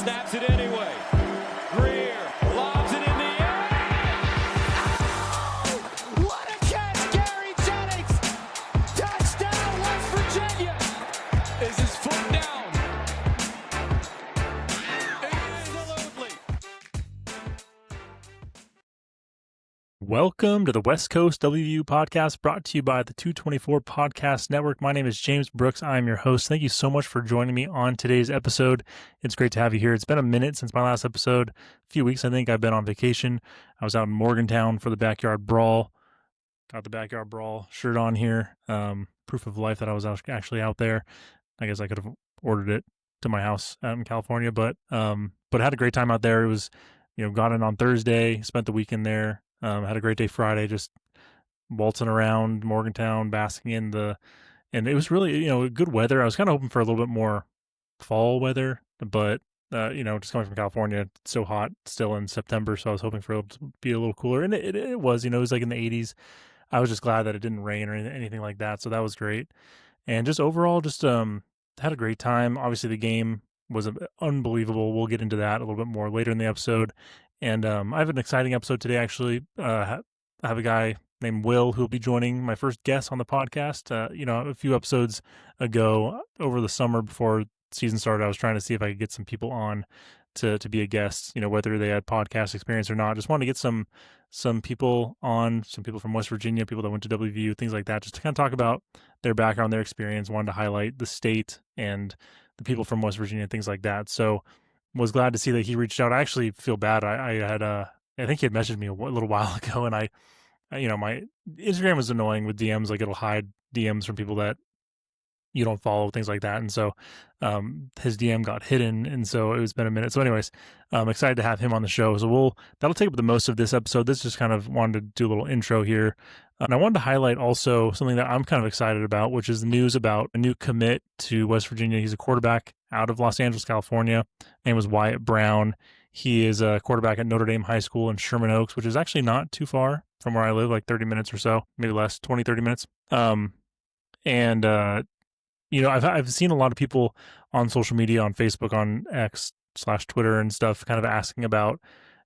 snaps it anyway. Greer lobs it in the air. Oh, what a catch, Gary Jennings! Touchdown, West Virginia! Is his foot down? Absolutely. Welcome to the West Coast WVU podcast, brought to you by the 224 Podcast Network. My name is James Brooks. I am your host. Thank you so much for joining me on today's episode. It's great to have you here. It's been a minute since my last episode. A few weeks, I think. I've been on vacation. I was out in Morgantown for the Backyard Brawl. Got the Backyard Brawl shirt on here. Proof of life that I was actually out there. I guess I could have ordered it to my house out in California, but had a great time out there. It was, got in on Thursday, spent the weekend there. Had a great day Friday, just waltzing around Morgantown, basking in and it was really, good weather. I was kind of hoping for a little bit more fall weather, but, just coming from California, it's so hot still in September. So I was hoping for it to be a little cooler, and it was, it was like in the 80s. I was just glad that it didn't rain or anything like that. So that was great. And just overall, just, had a great time. Obviously the game was unbelievable. We'll get into that a little bit more later in the episode. And I have an exciting episode today, actually. I have a guy named Will who will be joining, my first guest on the podcast. A few episodes ago over the summer before season started, I was trying to see if I could get some people on to be a guest, whether they had podcast experience or not. Just wanted to get some people on, some people from West Virginia, people that went to WVU, things like that, just to kind of talk about their background, their experience. Wanted to highlight the state and the people from West Virginia, things like that. So was glad to see that he reached out. I actually feel bad. I think he had messaged me a little while ago, and my Instagram was annoying with DMs. Like, it'll hide DMs from people that you don't follow, things like that. And so his DM got hidden, and so it's been a minute. So anyways, I'm excited to have him on the show. So that'll take up the most of this episode. This just kind of wanted to do a little intro here. And I wanted to highlight also something that I'm kind of excited about, which is the news about a new commit to West Virginia. He's a quarterback out of Los Angeles, California. His name was Wyatt Brown. He is a quarterback at Notre Dame High School in Sherman Oaks, which is actually not too far from where I live, like 30 minutes or so, maybe less, 20, 30 minutes. I've seen a lot of people on social media, on Facebook, on X/Twitter and stuff, kind of asking about,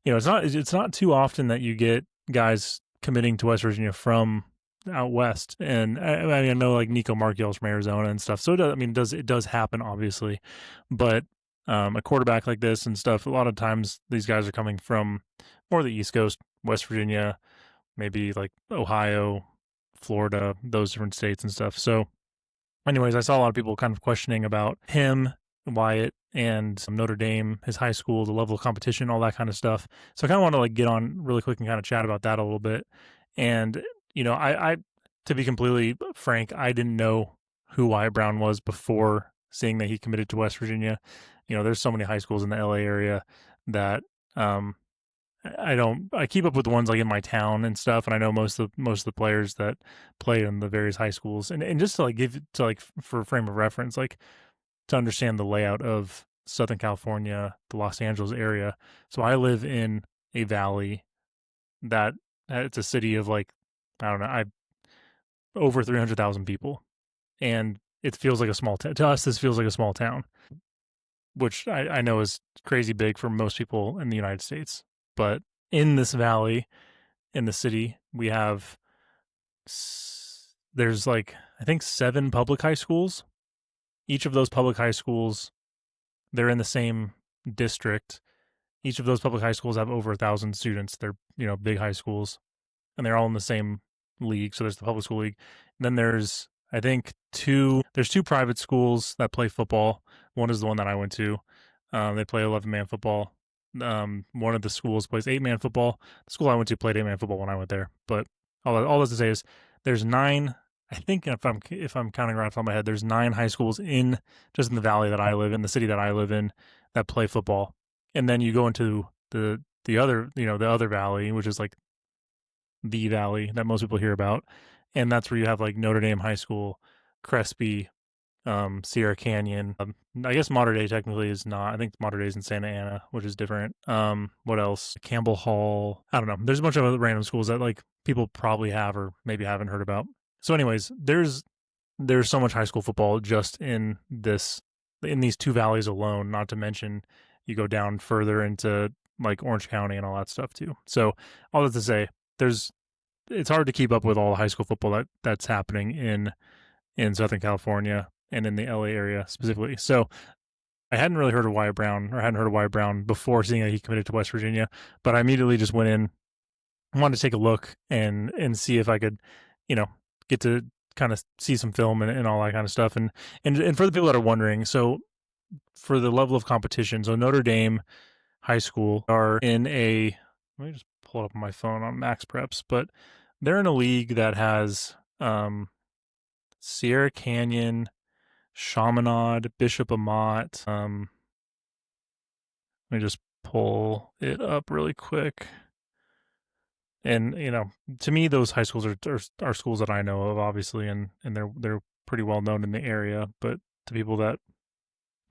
it's not too often that you get guys committing to West Virginia from out west. And I know like Nico Markiel's from Arizona and stuff. So it does happen, obviously, but a quarterback like this and stuff, a lot of times these guys are coming from more the East Coast, West Virginia, maybe like Ohio, Florida, those different states and stuff. So anyways, I saw a lot of people kind of questioning about him, Wyatt, and Notre Dame, his high school, the level of competition, all that kind of stuff. So I kind of want to get on really quick and kind of chat about that a little bit. And, I to be completely frank, I didn't know who Wyatt Brown was before seeing that he committed to West Virginia. There's so many high schools in the LA area that I keep up with the ones like in my town and stuff, and I know most of the players that play in the various high schools, and just to for a frame of reference, like to understand the layout of Southern California, the Los Angeles area. So I live in a valley that it's a city of over 300,000 people, and it feels like a small town. To us, this feels like a small town, which I know is crazy big for most people in the United States. But in this valley, in the city, we have, there's I think 7 public high schools. Each of those public high schools, they're in the same district. Each of those public high schools have over 1,000 students. They're, big high schools, and they're all in the same league. So there's the public school league. And then there's, I think, there's 2 private schools that play football. One is the one that I went to. They play 11-man football. One of the schools plays 8-man football. The school I went to played 8-man football when I went there. But all that's to say is there's 9. I think if I'm counting right off the top of my head, there's 9 high schools just in the valley that I live in, the city that I live in, that play football. And then you go into the other, the other valley, which is like the valley that most people hear about, and that's where you have like Notre Dame High School, Crespi, Sierra Canyon. I guess Mater Dei technically is not. I think Mater Dei is in Santa Ana, which is different. What else? Campbell Hall. I don't know. There's a bunch of other random schools that like people probably have or maybe haven't heard about. So anyways, there's so much high school football just in these 2 valleys alone, not to mention, you go down further into like Orange County and all that stuff too. So all that to say, it's hard to keep up with all the high school football that's happening in Southern California and in the LA area specifically. So I hadn't really heard of Wyatt Brown, or hadn't heard of Wyatt Brown before seeing that he committed to West Virginia, but I immediately just went in, wanted to take a look and see if I could, get to kind of see some film and all that kind of stuff. And for the people that are wondering, so for the level of competition, so Notre Dame High School are in let me just pull it up on my phone on Max Preps, but they're in a league that has Sierra Canyon, Chaminade, Bishop Amat. Let me just pull it up really quick. And to me, those high schools are schools that I know of, obviously, and they're pretty well known in the area. But to people that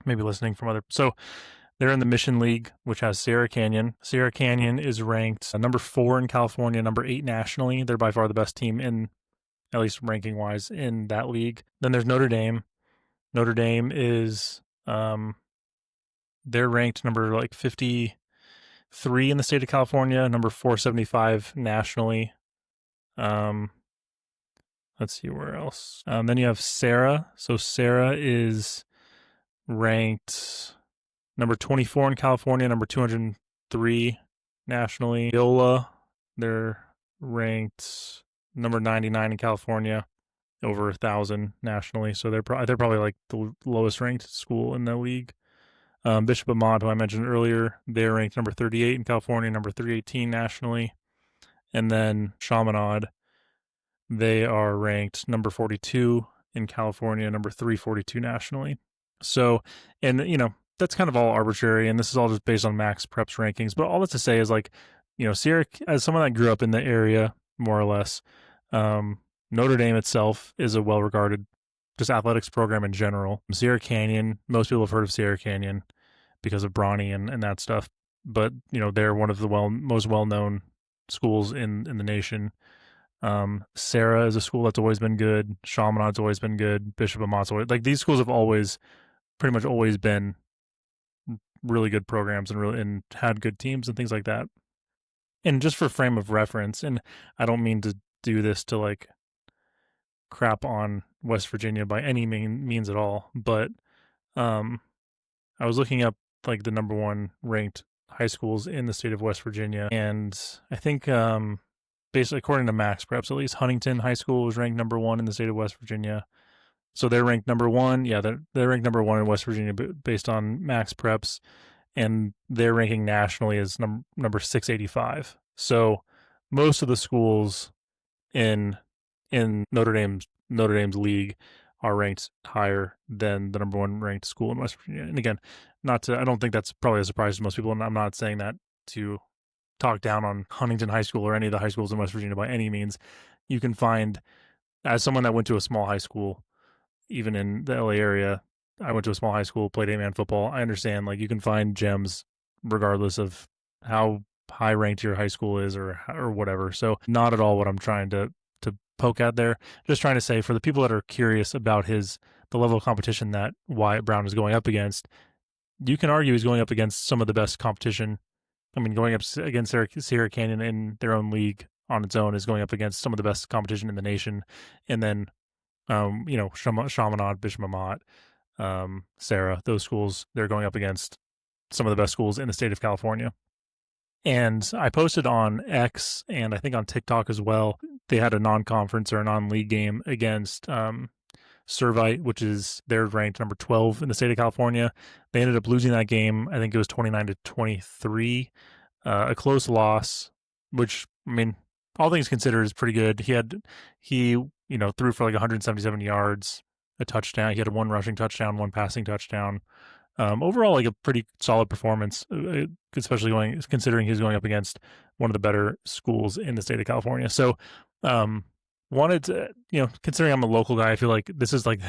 may be listening from so they're in the Mission League, which has Sierra Canyon. Sierra Canyon is ranked number 4 in California, number 8 nationally. They're by far the best team at least ranking wise, in that league. Then there's Notre Dame. Notre Dame is they're ranked number like 53 in the state of California, number 475 nationally. Let's see where else. Then you have Sarah. So Sarah is ranked number 24 in California, number 203 nationally. Yola, they're ranked number 99 in California, over 1,000 nationally. So they're probably like the lowest ranked school in the league. Bishop Amat, who I mentioned earlier, they're ranked number 38 in California, number 318 nationally. And then Chaminade, they are ranked number 42 in California, number 342 nationally. So, and that's kind of all arbitrary, and this is all just based on Max Preps rankings. But all that's to say is, like, Sierra, as someone that grew up in the area, more or less, Notre Dame itself is a well-regarded just athletics program in general. Sierra Canyon, most people have heard of Sierra Canyon because of Bronny and that stuff. But, they're one of the most well-known schools in the nation. Sarah is a school that's always been good. Chaminade's always been good. Bishop Amat's always, like, these schools have pretty much always been really good programs and had good teams and things like that. And just for frame of reference, and I don't mean to do this to like crap on West Virginia by any means at all, but I was looking up like the number 1 ranked high schools in the state of West Virginia, and I think basically according to Max Preps, at least Huntington High School was ranked number 1 in the state of West Virginia. So they're ranked number 1. Yeah, they're ranked number 1 in West Virginia based on Max Preps, and their ranking nationally is number 685. So most of the schools in Notre Dame's league are ranked higher than the number 1 ranked school in West Virginia. And again, I don't think that's probably a surprise to most people, and I'm not saying that to talk down on Huntington High School or any of the high schools in West Virginia by any means. You can find, as someone that went to a small high school, even in the LA area, I went to a small high school, played 8-man football. I understand, like, you can find gems regardless of how high ranked your high school is or whatever. So not at all what I'm trying to poke at there. Just trying to say, for the people that are curious about the level of competition that Wyatt Brown is going up against, you can argue he's going up against some of the best competition. I mean, going up against Sierra Canyon in their own league on its own is going up against some of the best competition in the nation. And then, Chaminade, Bishop Amat, Sarah, those schools, they're going up against some of the best schools in the state of California. And I posted on X and I think on TikTok as well. They had a non-conference or a non-league game against Servite, which is they're ranked number 12 in the state of California. They ended up losing that game. I think it was 29-23, a close loss, which, I mean, all things considered, is pretty good. He threw for like 177 yards, a touchdown. He had 1 rushing touchdown, 1 passing touchdown. Overall, like a pretty solid performance, especially considering he's going up against one of the better schools in the state of California. So, wanted to, considering I'm a local guy, I feel like this is like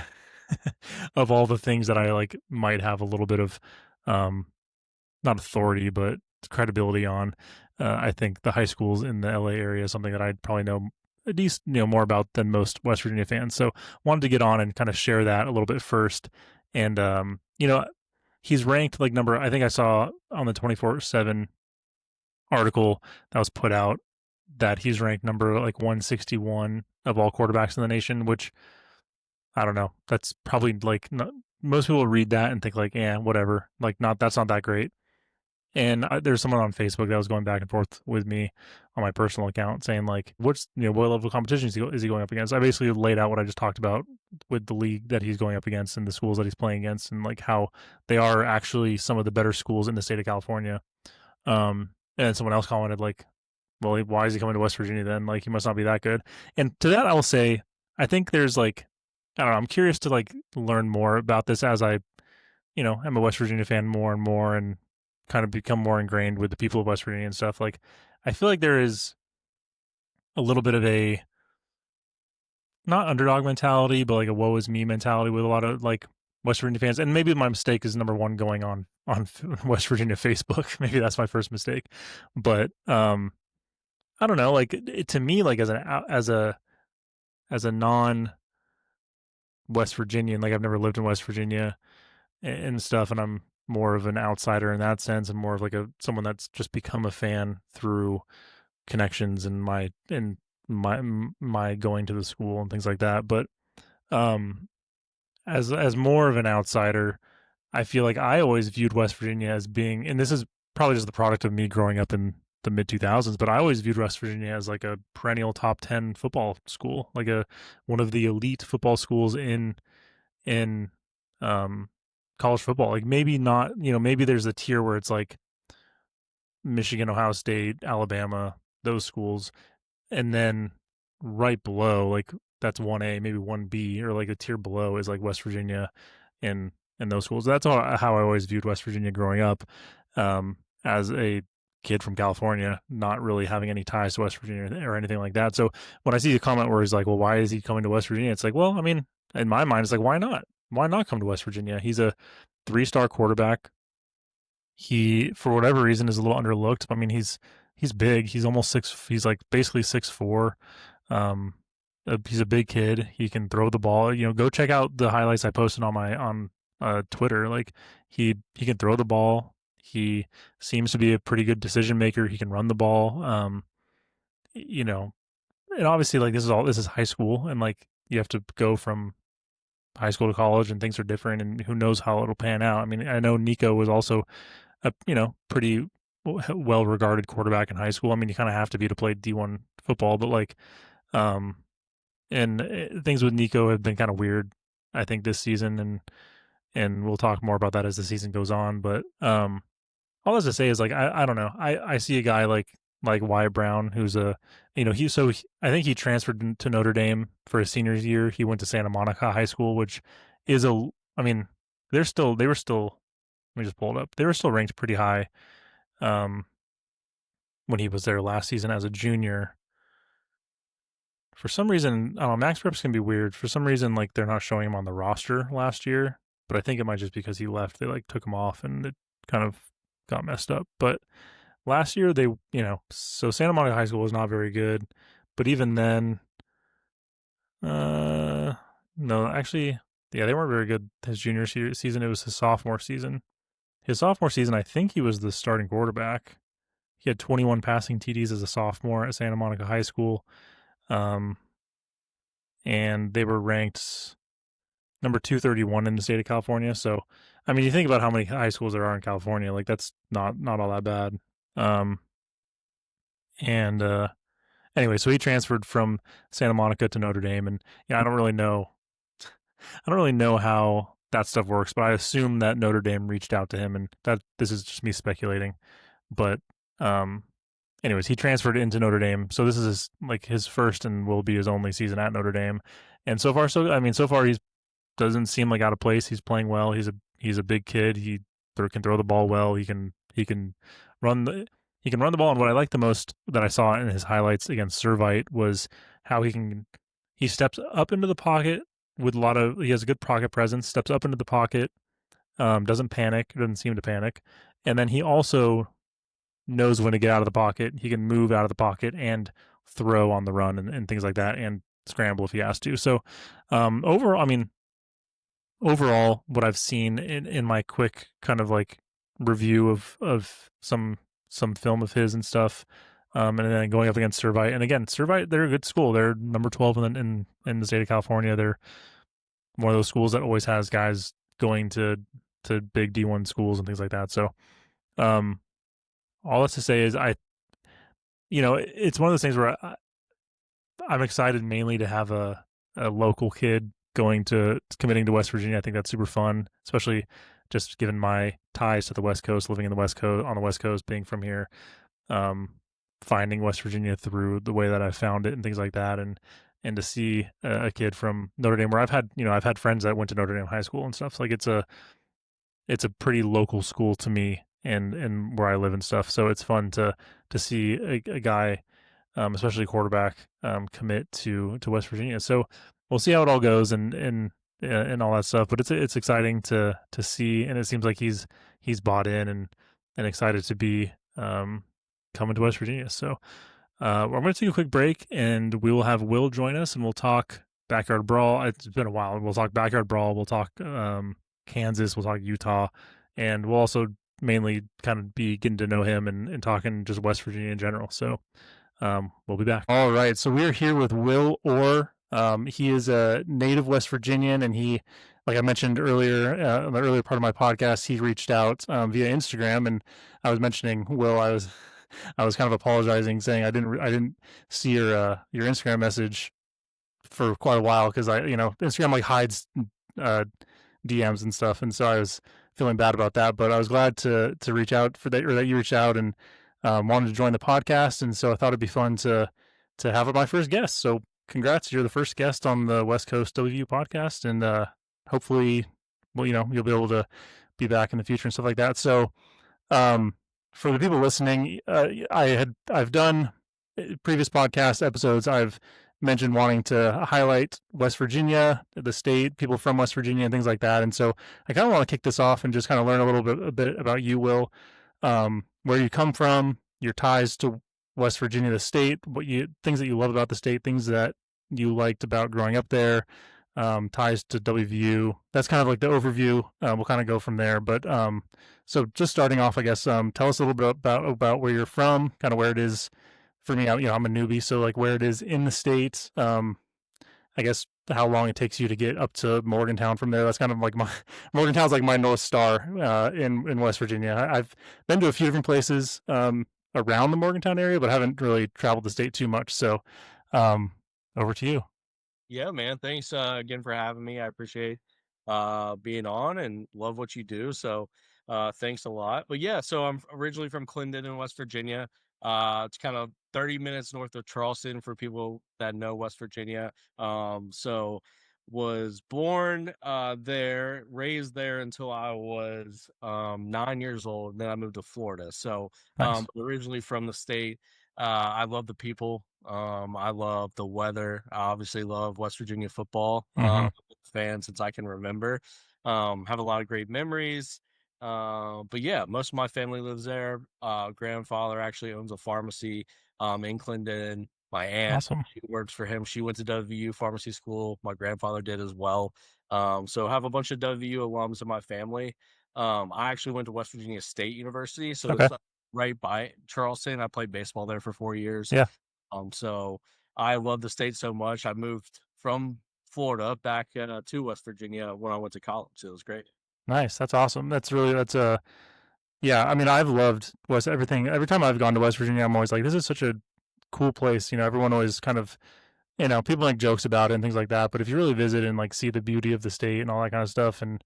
of all the things that I like might have a little bit of, not authority, but credibility on. I think the high schools in the LA area is something that I'd probably know at least, more about than most West Virginia fans. So wanted to get on and kind of share that a little bit first. And, he's ranked like number, I think I saw on the 24/7 article that was put out that he's ranked number like 161 of all quarterbacks in the nation, which I don't know. That's probably like not, most people read that and think like, yeah, whatever. Like, that's not that great. And there's someone on Facebook that was going back and forth with me on my personal account saying like, what level of competition is he going up against? I basically laid out what I just talked about with the league that he's going up against and the schools that he's playing against, and like how they are actually some of the better schools in the state of California. And someone else commented like, well, why is he coming to West Virginia then? Like, he must not be that good. And to that, I will say, I think there's like, I don't know, I'm curious to like learn more about this as I, I'm a West Virginia fan more and more, and kind of become more ingrained with the people of West Virginia and stuff. Like, I feel like there is a little bit of a, not underdog mentality, but like a woe is me mentality with a lot of like West Virginia fans. And maybe my mistake is number one going on West Virginia Facebook. Maybe that's my first mistake. But I don't know. Like, to me, like as a non West Virginian, like I've never lived in West Virginia and stuff, and I'm more of an outsider in that sense, and more of like someone that's just become a fan through connections and my going to the school and things like that. But as more of an outsider, I feel like I always viewed West Virginia as being, and this is probably just the product of me growing up in the mid 2000s, but I always viewed West Virginia as like a perennial top 10 football school, like one of the elite football schools in college football. Like, maybe not, maybe there's a tier where it's like Michigan, Ohio State, Alabama, those schools, and then right below, like that's 1A, maybe 1B, or like a tier below is like West Virginia and those schools. That's how I always viewed West Virginia growing up, as a kid from California, not really having any ties to West Virginia or anything like that. So when I see a comment where he's like, well, why is he coming to West Virginia? It's like, well, I mean, in my mind, it's like, why not? Why not come to West Virginia? He's a 3-star quarterback. He, for whatever reason, is a little underlooked. I mean, he's big. He's almost he's like basically 6'4". He's a big kid. He can throw the ball. Go check out the highlights I posted on Twitter. Like, he can throw the ball. He seems to be a pretty good decision maker. He can run the ball. And obviously, like, this is high school, and like you have to go from high school to college, and things are different, and who knows how it'll pan out. I mean, I know Nico was also a pretty well regarded quarterback in high school. I mean, you kind of have to be to play D1 football, but like, and things with Nico have been kind of weird, I think, this season, and we'll talk more about that as the season goes on. But all that's to say is, like, I don't know. I see a guy like Wyatt Brown, who's I think he transferred to Notre Dame for his senior year. He went to Santa Monica High School, which is I mean, they were still, let me just pull it up. They were still ranked pretty high when he was there last season as a junior. For some reason, I don't know, max reps can be weird. For some reason, like, they're not showing him on the roster last year, but I think it might just because he left. They like took him off, and it kind of got messed up. But last year, they, so Santa Monica High School was not very good, but even then, no, actually, yeah, they weren't very good his junior season. It was his sophomore season. His sophomore season, I think he was the starting quarterback. He had 21 passing TDs as a sophomore at Santa Monica High School. And they were ranked number 231 in the state of California. So, I mean, you think about how many high schools there are in California, like, that's not all that bad. Anyway, so he transferred from Santa Monica to Notre Dame, and I don't really know how that stuff works, but I assume that Notre Dame reached out to him, and that this is just me speculating. But anyways, he transferred into Notre Dame, so this is his first and will be his only season at Notre Dame. And so far he doesn't seem like out of place. He's playing well. He's a big kid. He can throw the ball well. He can run the ball. And what I like the most that I saw in his highlights against Servite was how he steps up into the pocket with he has a good pocket presence, steps up into the pocket, doesn't seem to panic. And then he also knows when to get out of the pocket. He can move out of the pocket and throw on the run and things like that, and scramble if he has to. So overall, I mean, overall, what I've seen in my quick kind of like review of some film of his and stuff, and then going up against Servite, and again, Servite, they're a good school. They're number 12 in the state of California. They're one of those schools that always has guys going to big D1 schools and things like that. So, um, all that's to say is it's one of those things where I'm excited mainly to have a local kid committing to West Virginia. I think that's super fun, especially just given my ties to the West Coast, living in the West Coast, on the West Coast, being from here, finding West Virginia through the way that I found it and things like that, and to see a kid from Notre Dame, where I've had friends that went to Notre Dame high school and stuff. So like it's a pretty local school to me and where I live and stuff. So it's fun to see a guy, especially quarterback, commit to West Virginia. So we'll see how it all goes and all that stuff. But it's exciting to see, and it seems like he's bought in and excited to be coming to West Virginia. So I'm going to take a quick break, and we will have Will join us, and we'll talk Backyard Brawl. It's been a while. We'll talk Backyard Brawl. We'll talk Kansas. We'll talk Utah, and we'll also mainly kind of be getting to know him and talking just West Virginia in general. So we'll be back. All right. So we're here with Will Orr. He is a native West Virginian, and he, like I mentioned earlier, in the earlier part of my podcast, he reached out via Instagram, and I was mentioning, Will, I was kind of apologizing, saying I didn't see your Instagram message for quite a while, because Instagram like hides DMs and stuff, and so I was feeling bad about that. But I was glad to reach out for that, or that you reached out and wanted to join the podcast, and so I thought it'd be fun to have my first guest. So congrats, you're the first guest on the West Coast WVU podcast, and hopefully, you'll be able to be back in the future and stuff like that. So for the people listening, I've done previous podcast episodes. I've mentioned wanting to highlight West Virginia, the state, people from West Virginia, and things like that. And so I kind of want to kick this off and just kind of learn a bit about you, Will, where you come from, your ties to West Virginia, the state, things that you love about the state, things that you liked about growing up there, ties to WVU. That's kind of like the overview. We'll kind of go from there. But so just starting off, I guess, tell us a little bit about where you're from, kind of where it is. For me, I'm a newbie, so like where it is in the state. I guess how long it takes you to get up to Morgantown from there. That's kind of like Morgantown's like my North Star in West Virginia. I've been to a few different places around the Morgantown area, but haven't really traveled the state too much. So over to you. Yeah, man. Thanks again for having me. I appreciate being on and love what you do. So thanks a lot. But yeah, so I'm originally from Clinton, West Virginia. It's kind of 30 minutes north of Charleston for people that know West Virginia. So was born there, raised there until I was 9 years old. And then I moved to Florida. So Nice. originally from the state. I love the people. I love the weather. I obviously love West Virginia football. Fan since I can remember. Have a lot of great memories. But yeah, most of my family lives there. Grandfather actually owns a pharmacy in Clinton. My aunt, Awesome. she works for him. She went to WVU pharmacy school. My grandfather did as well. So have a bunch of WVU alums in my family. I actually went to West Virginia State University, so Okay. it's right by Charleston. I played baseball there for 4 years. Yeah. So I love the state so much. I moved from Florida back to West Virginia when I went to college. So it was great. Nice. That's awesome. Yeah. I mean, I've loved everything. Every time I've gone to West Virginia, I'm always like, this is such a cool place. Everyone always kind of, people make jokes about it and things like that. But if you really visit and like see the beauty of the state and all that kind of stuff, and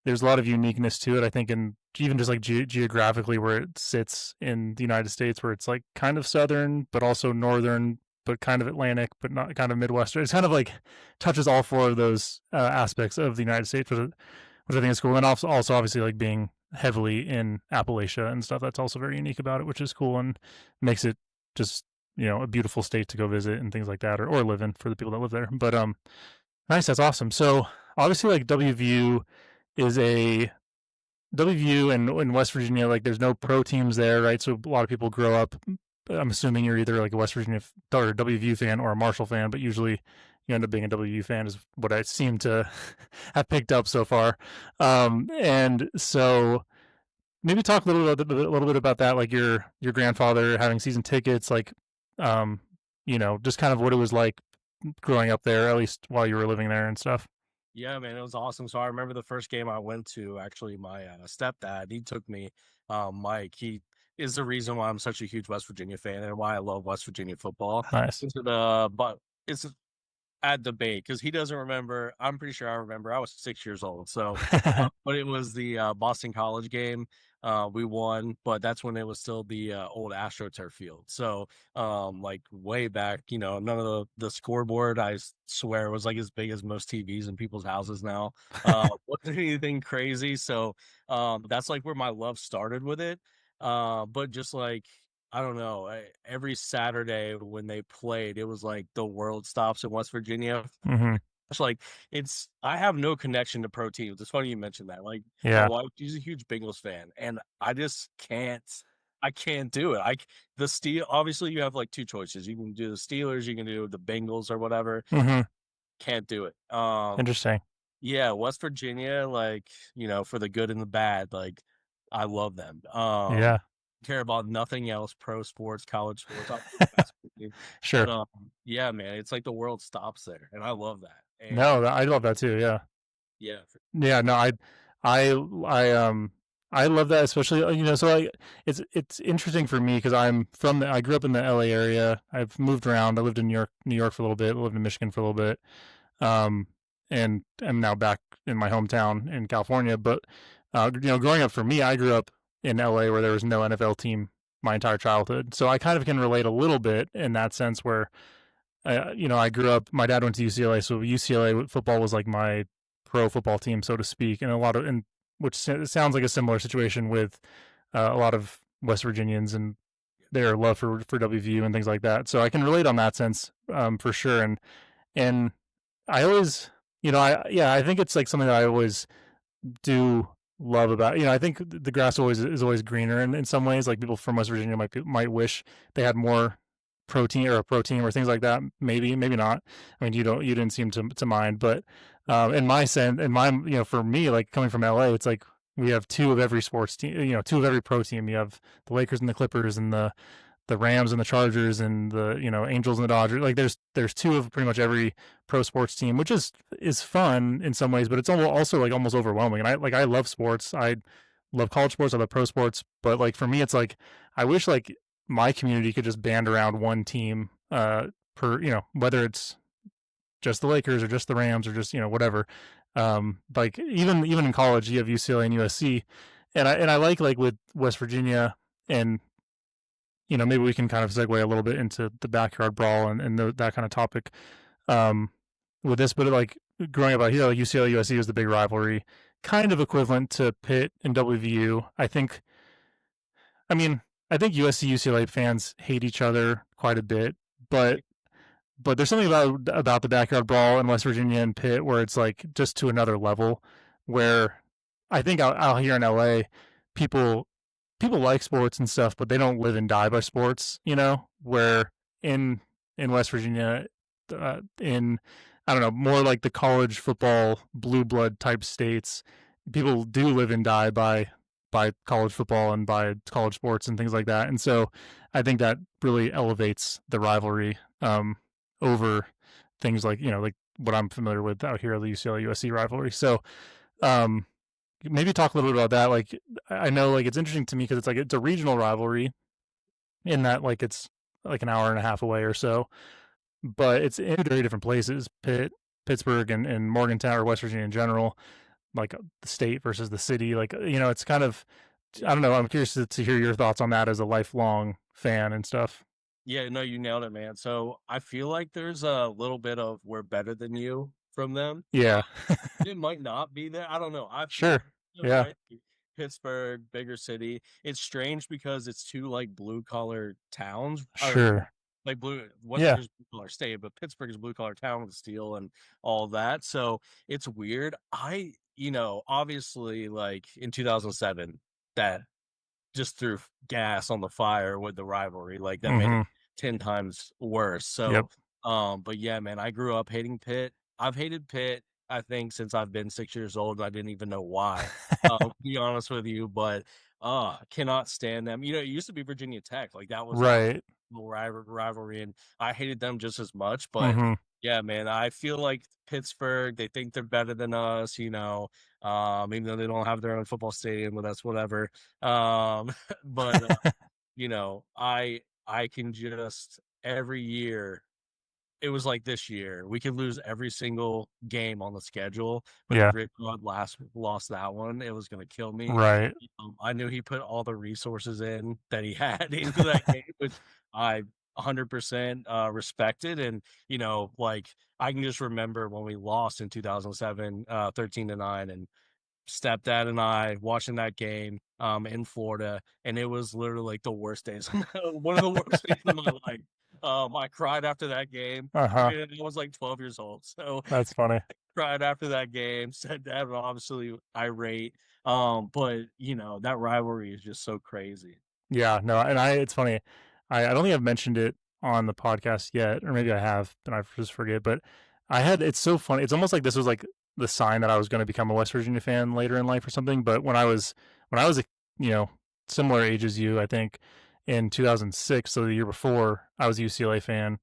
there's a lot of uniqueness to it, I think, and even just like geographically where it sits in the United States, where it's like kind of southern, but also northern, but kind of Atlantic, but not kind of Midwestern. It's kind of like touches all four of those aspects of the United States, which I think is cool. And also obviously like being heavily in Appalachia and stuff, that's also very unique about it, which is cool and makes it just, a beautiful state to go visit and things like that, or live in for the people that live there. But nice, that's awesome. So obviously like WVU in West Virginia, like there's no pro teams there, right? So a lot of people grow up, I'm assuming you're either like a West Virginia or a WVU fan or a Marshall fan, but usually you end up being a WVU fan is what I seem to have picked up so far. And so maybe talk a little bit about that, like your grandfather having season tickets, like um, just kind of what it was like growing up there, at least while you were living there and stuff. Yeah, man, it was awesome. So I remember the first game I went to, actually, my stepdad, he took me. Mike, he is the reason why I'm such a huge West Virginia fan and why I love West Virginia football. Nice. But it's at debate because he doesn't remember. I'm pretty sure I remember. I was 6 years old. So, but it was the Boston College game. We won, but that's when it was still the old AstroTurf field. So, like way back, none of the scoreboard, I swear, was like as big as most TVs in people's houses now. Wasn't anything crazy. So, that's like where my love started with it. But just like, I don't know. Every Saturday when they played, it was like the world stops in West Virginia. Hmm. It's like I have no connection to pro teams. It's funny you mentioned that. Like my Yeah. wife, she's a huge Bengals fan, and I just can't. I can't do it. The Steel. Obviously, you have like two choices. You can do the Steelers, you can do the Bengals or whatever. Hmm. Can't do it. Interesting. Yeah, West Virginia, like, for the good and the bad, like I love them. Yeah. Care about nothing else, pro sports, college sports, basketball team. Sure. But yeah, man, it's like the world stops there, and I love that. No, And I love that too. Yeah. yeah, Yeah. No, I, I love that, especially So it's interesting for me because I grew up in the LA area. I've moved around. I lived in New York for a little bit. Lived in Michigan for a little bit, um, and I'm now back in my hometown in California. But growing up for me, I grew up in LA where there was no NFL team my entire childhood, so I kind of can relate a little bit in that sense where I grew up. My dad went to UCLA, so UCLA football was like my pro football team, so to speak, and which sounds like a similar situation with a lot of West Virginians and their love for WVU and things like that. So I can relate on that sense, for sure. And I always, I think it's like something that I always do love about. I think the grass is always greener in some ways. Like people from West Virginia might wish they had more protein or a pro team or things like that. Maybe not. I mean, you didn't seem to mind, but in my sense, for me, like coming from LA, it's like we have two of every sports team. Two of every pro team. You have the Lakers and the Clippers and the Rams and the Chargers and the Angels and the Dodgers. Like there's two of pretty much every pro sports team, which is fun in some ways, but it's also like almost overwhelming. And I love sports. I love college sports. I love pro sports. But like for me, it's like I wish like my community could just band around one team per whether it's just the Lakers or just the Rams or just whatever. Like even in college, you have UCLA and USC, and I like with West Virginia and maybe we can kind of segue a little bit into the backyard brawl and that kind of topic with this. But like growing up out here, like UCLA USC was the big rivalry, kind of equivalent to Pitt and WVU. I mean, I think USC UCLA fans hate each other quite a bit, but there's something about the backyard brawl in West Virginia and Pitt where it's like just to another level. Where I think out here in LA, people like sports and stuff, but they don't live and die by sports. Where in West Virginia, in I don't know, more like the college football blue blood type states, people do live and die by college football and by college sports and things like that. And so I think that really elevates the rivalry over things like like what I'm familiar with out here, the UCLA USC rivalry. So maybe talk a little bit about that. Like I know like it's interesting to me because it's a regional rivalry in that like it's like an hour and a half away or so, but it's in very different places. Pittsburgh and Morgantown or West Virginia in general, like the state versus the city. Like it's kind of I don't know. I'm curious to hear your thoughts on that as a lifelong fan and stuff. Yeah, no, you nailed it, man. So I feel like there's a little bit of we're better than you from them. Yeah. It might not be there. I don't know. Sure. Yeah. Right? Pittsburgh, bigger city. It's strange because it's two like blue collar towns. Sure. Like West Yeah. Virginia's blue collar state, but Pittsburgh is blue collar town with steel and all that. So it's weird. Obviously, like in 2007, that just threw gas on the fire with the rivalry. Like that made it 10 times worse. So Yep. But yeah, man, I grew up hating Pitt. I've hated Pitt, I think, since I've been 6 years old. I didn't even know why, to be honest with you, but cannot stand them. It used to be Virginia Tech. Like that was our Right. rivalry, and I hated them just as much. But Hmm. yeah, man, I feel like Pittsburgh, they think they're better than us, even though they don't have their own football stadium, but that's whatever. But I can just every year it was like this year. We could lose every single game on the schedule, but if Yeah. Rick Rod lost that one, it was going to kill me. Right. I knew he put all the resources in that he had into that game, which I 100% respected. And, like I can just remember when we lost in 2007, 13-9, and stepdad and I watching that game in Florida, and it was literally like the worst days, one of the worst days of my life. I cried after that game. Uh-huh. I was like 12 years old, so That's funny. cried after that game. Stepdad was obviously irate. But that rivalry is just so crazy. Yeah, no, and it's funny. I don't think I've mentioned it on the podcast yet, or maybe I have, and I just forget. But it's so funny. It's almost like this was like the sign that I was going to become a West Virginia fan later in life or something. But when I was a, you know, similar age as you, I think in 2006, so the year before, I was a UCLA fan,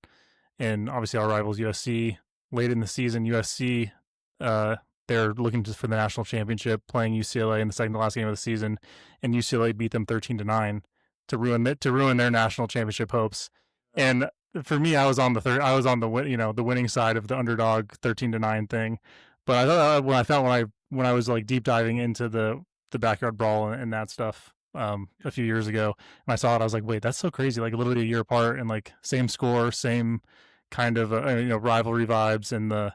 and obviously our rivals USC. Late in the season, USC, uh, they're looking for the national championship, playing UCLA in the second to last game of the season, and UCLA beat them 13-9 to ruin their national championship hopes. And for me, I was on the winning side of the underdog 13-9 thing. But I thought when I was like deep diving into the Backyard Brawl and that stuff a few years ago, and I saw it, I was like, wait, that's so crazy! Like literally a year apart, and like same score, same kind of rivalry vibes, and the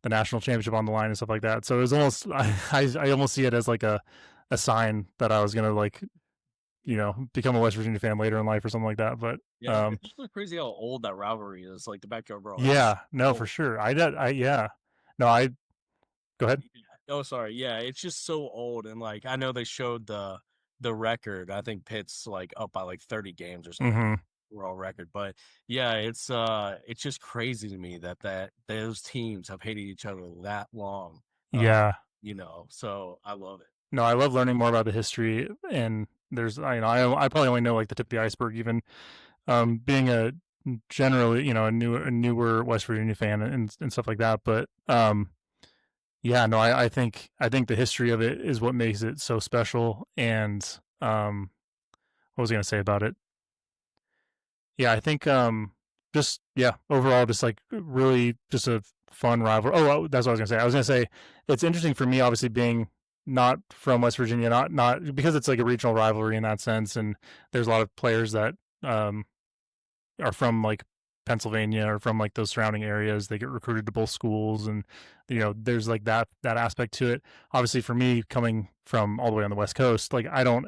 national championship on the line and stuff like that. So it was almost I almost see it as like a sign that I was gonna like become a West Virginia fan later in life or something like that. But Yeah, it's just crazy how old that rivalry is. Like the Backyard Brawl. yeah, no, Old. for sure. Yeah, no, I go ahead. Oh, sorry. Yeah, it's just so old, and like I know they showed the record. I think Pitt's like up by like 30 games or something. Hmm. World record, but yeah, it's just crazy to me that those teams have hated each other that long. Uh, Yeah, so I love it. no, I love learning more about the history, and there's I probably only know like the tip of the iceberg, even being a generally a newer West Virginia fan and stuff like that. But yeah, no, I think the history of it is what makes it so special. And what was I gonna say about it? Yeah, I think just yeah, overall just like really just a fun rival. Oh, that's what I was gonna say. I was gonna say it's interesting for me, obviously being not from West Virginia, not because it's like a regional rivalry in that sense, and there's a lot of players that um are from like Pennsylvania or from like those surrounding areas. They get recruited to both schools, and there's like that aspect to it. Obviously, for me coming from all the way on the West Coast, like I don't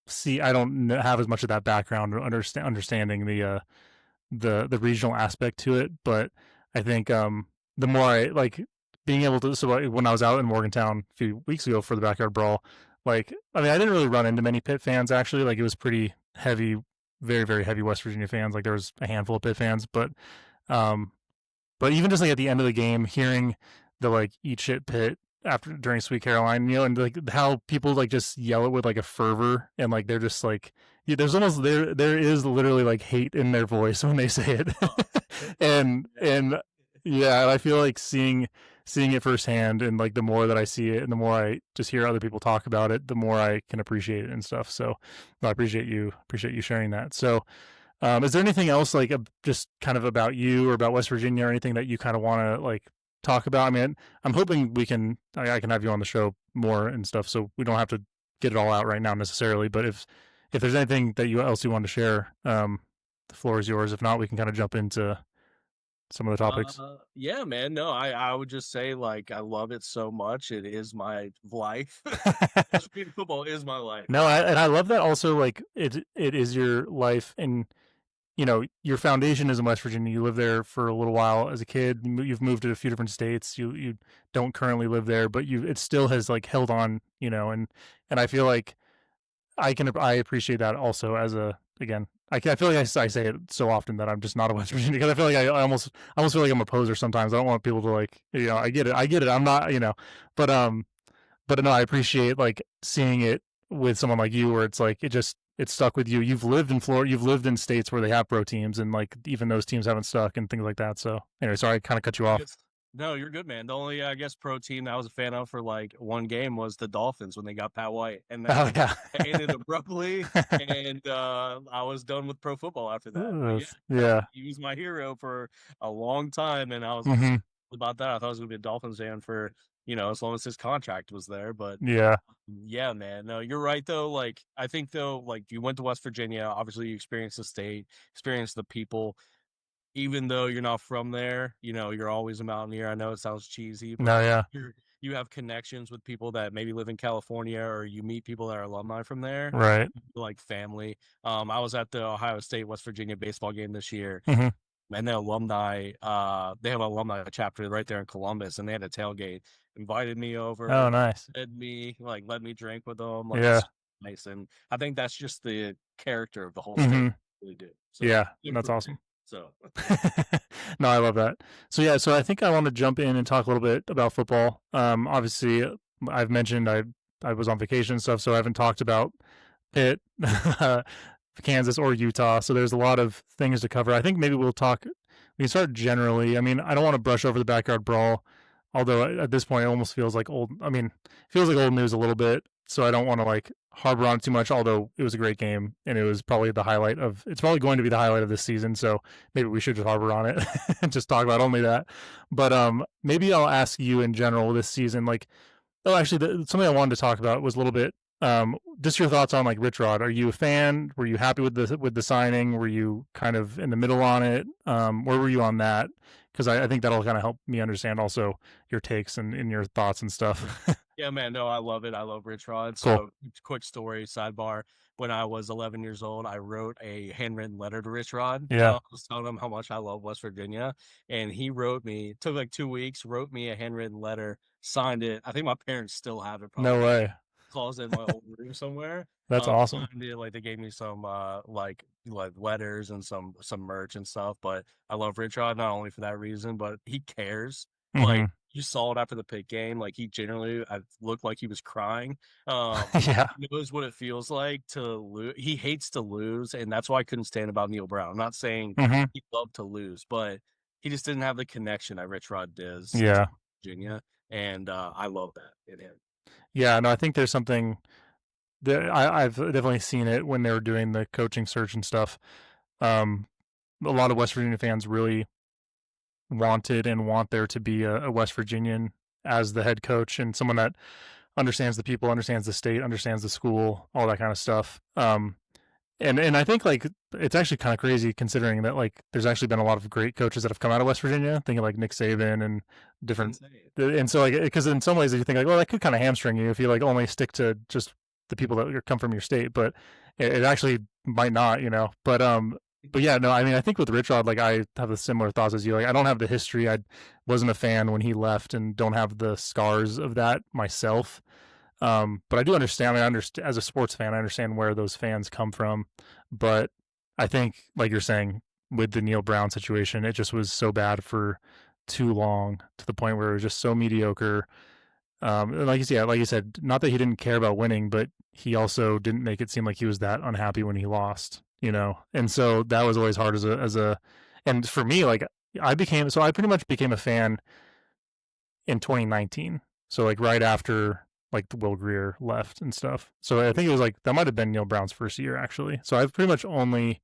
have as much of that background or understanding the regional aspect to it. But I think the more I like being able to, so when I was out in Morgantown a few weeks ago for the Backyard Brawl, like I mean I didn't really run into many Pitt fans actually. Like it was pretty heavy, very very heavy West Virginia fans. Like there was a handful of Pitt fans, um, but even just like at the end of the game, hearing the like eat shit Pitt after during Sweet Caroline, and like how people like just yell it with like a fervor, and like they're just like there's almost there is literally like hate in their voice when they say it, and yeah, and I feel like seeing it firsthand, and like the more that I see it, and the more I just hear other people talk about it, the more I can appreciate it and stuff. So I appreciate you sharing that. So is there anything else like just kind of about you or about West Virginia or anything that you kind of want to like talk about? I mean, I'm hoping I can have you on the show more and stuff, so we don't have to get it all out right now necessarily. But if there's anything that else you want to share, the floor is yours. If not, we can kind of jump into some of the topics. Yeah, man. No, I would just say like I love it so much. It is my life. Football is my life. No, and I love that also. Like it is your life, and your foundation is in West Virginia. You lived there for a little while as a kid. You've moved to a few different states. You don't currently live there, but it still has like held on. And I feel like I appreciate that also as a again, I feel like I say it so often that I'm just not a West Virginia, because I feel like I almost feel like I'm a poser sometimes. I don't want people to like, I get it. I'm not, but but no, I appreciate like seeing it with someone like you, where it's like it stuck with you. You've lived in Florida, you've lived in states where they have pro teams, and like even those teams haven't stuck and things like that. So anyway, sorry, I kind of cut you off. No, you're good, man. The only, I guess, pro team I was a fan of for like one game was the Dolphins when they got Pat White, and Oh then yeah, it ended abruptly, and I was done with pro football after that. But yeah. he was my hero for a long time, and I was Mm-hmm. about that. I thought I was gonna be a Dolphins fan for as long as his contract was there. But Yeah. yeah, man. No, you're right though. Like I think though, like you went to West Virginia, obviously you experienced the state, experienced the people. Even though you're not from there, you're always a mountaineer. I know it sounds cheesy, but No, yeah. you have connections with people that maybe live in California, or you meet people that are alumni from there, Right. like family. I was at the Ohio State West Virginia baseball game this year, Mm-hmm. and the alumni, they have an alumni chapter right there in Columbus, and they had a tailgate. Invited me over, Oh, nice. let me drink with them. Like Yeah. it's nice, and I think that's just the character of the whole Mm-hmm. state. Really do. So Yeah, good that's for awesome. me. So No, I love that. So yeah, so I think I want to jump in and talk a little bit about football. Obviously, I've mentioned I was on vacation and stuff, so I haven't talked about Pitt, Kansas, or Utah. So there's a lot of things to cover. I think maybe we can start generally. I mean, I don't want to brush over the Backyard Brawl, although at this point it almost feels like old. I mean, it feels like old news a little bit. So I don't want to like harbor on it too much. Although it was a great game, and it was probably it's probably going to be the highlight of this season. So maybe we should just harbor on it and just talk about only that. But maybe I'll ask you in general this season, like, oh, actually, something I wanted to talk about was a little bit just your thoughts on like Rich Rod. Are you a fan? Were you happy with the signing? Were you kind of in the middle on it? Where were you on that? Because I think that'll kind of help me understand also your takes and your thoughts and stuff. yeah, man, no, I love it. I love Rich Rod. Cool. So quick story, sidebar. When I was 11 years old, I wrote a handwritten letter to Rich Rod. Yeah. I was telling him how much I love West Virginia, and he wrote me. It took like 2 weeks. Wrote me a handwritten letter, signed it. I think my parents still have it. Probably No way. closet in my old room somewhere. That's awesome. Signed it, like they gave me some like letters and some merch and stuff. But I love Rich Rod not only for that reason, but he cares. Mm-hmm. Like you saw it after the Pitt game. Like he generally, I looked like he was crying. Yeah. He knows what it feels like to lose. He hates to lose, and that's why I couldn't stand about Neil Brown. I'm not saying Mm-hmm. he loved to lose, but he just didn't have the connection that Rich Rod does. Yeah. To Virginia, and I love that in him. Yeah. No, I think there's something that I've definitely seen it when they were doing the coaching search and stuff. A lot of West Virginia fans really wanted and want there to be a West Virginian as the head coach, and someone that understands the people, understands the state, understands the school, all that kind of stuff. And I think like it's actually kind of crazy considering that like there's actually been a lot of great coaches that have come out of West Virginia, thinking like Nick Saban and different. And so like because in some ways you think like, well, that could kind of hamstring you if you like only stick to just the people that come from your state, but it actually might not, but yeah, no, I mean, I think with Rich Rod, like I have the similar thoughts as you. Like I don't have the history. I wasn't a fan when he left, and don't have the scars of that myself. But I do understand. I mean, I understand as a sports fan, I understand where those fans come from. But I think, like you're saying, with the Neil Brown situation, it just was so bad for too long to the point where it was just so mediocre. And like you said, not that he didn't care about winning, but he also didn't make it seem like he was that unhappy when he lost. And so that was always hard and for me, like I pretty much became a fan in 2019. So like right after like Will Greer left and stuff. So I think it was like, that might've been Neil Brown's first year actually. So I've pretty much only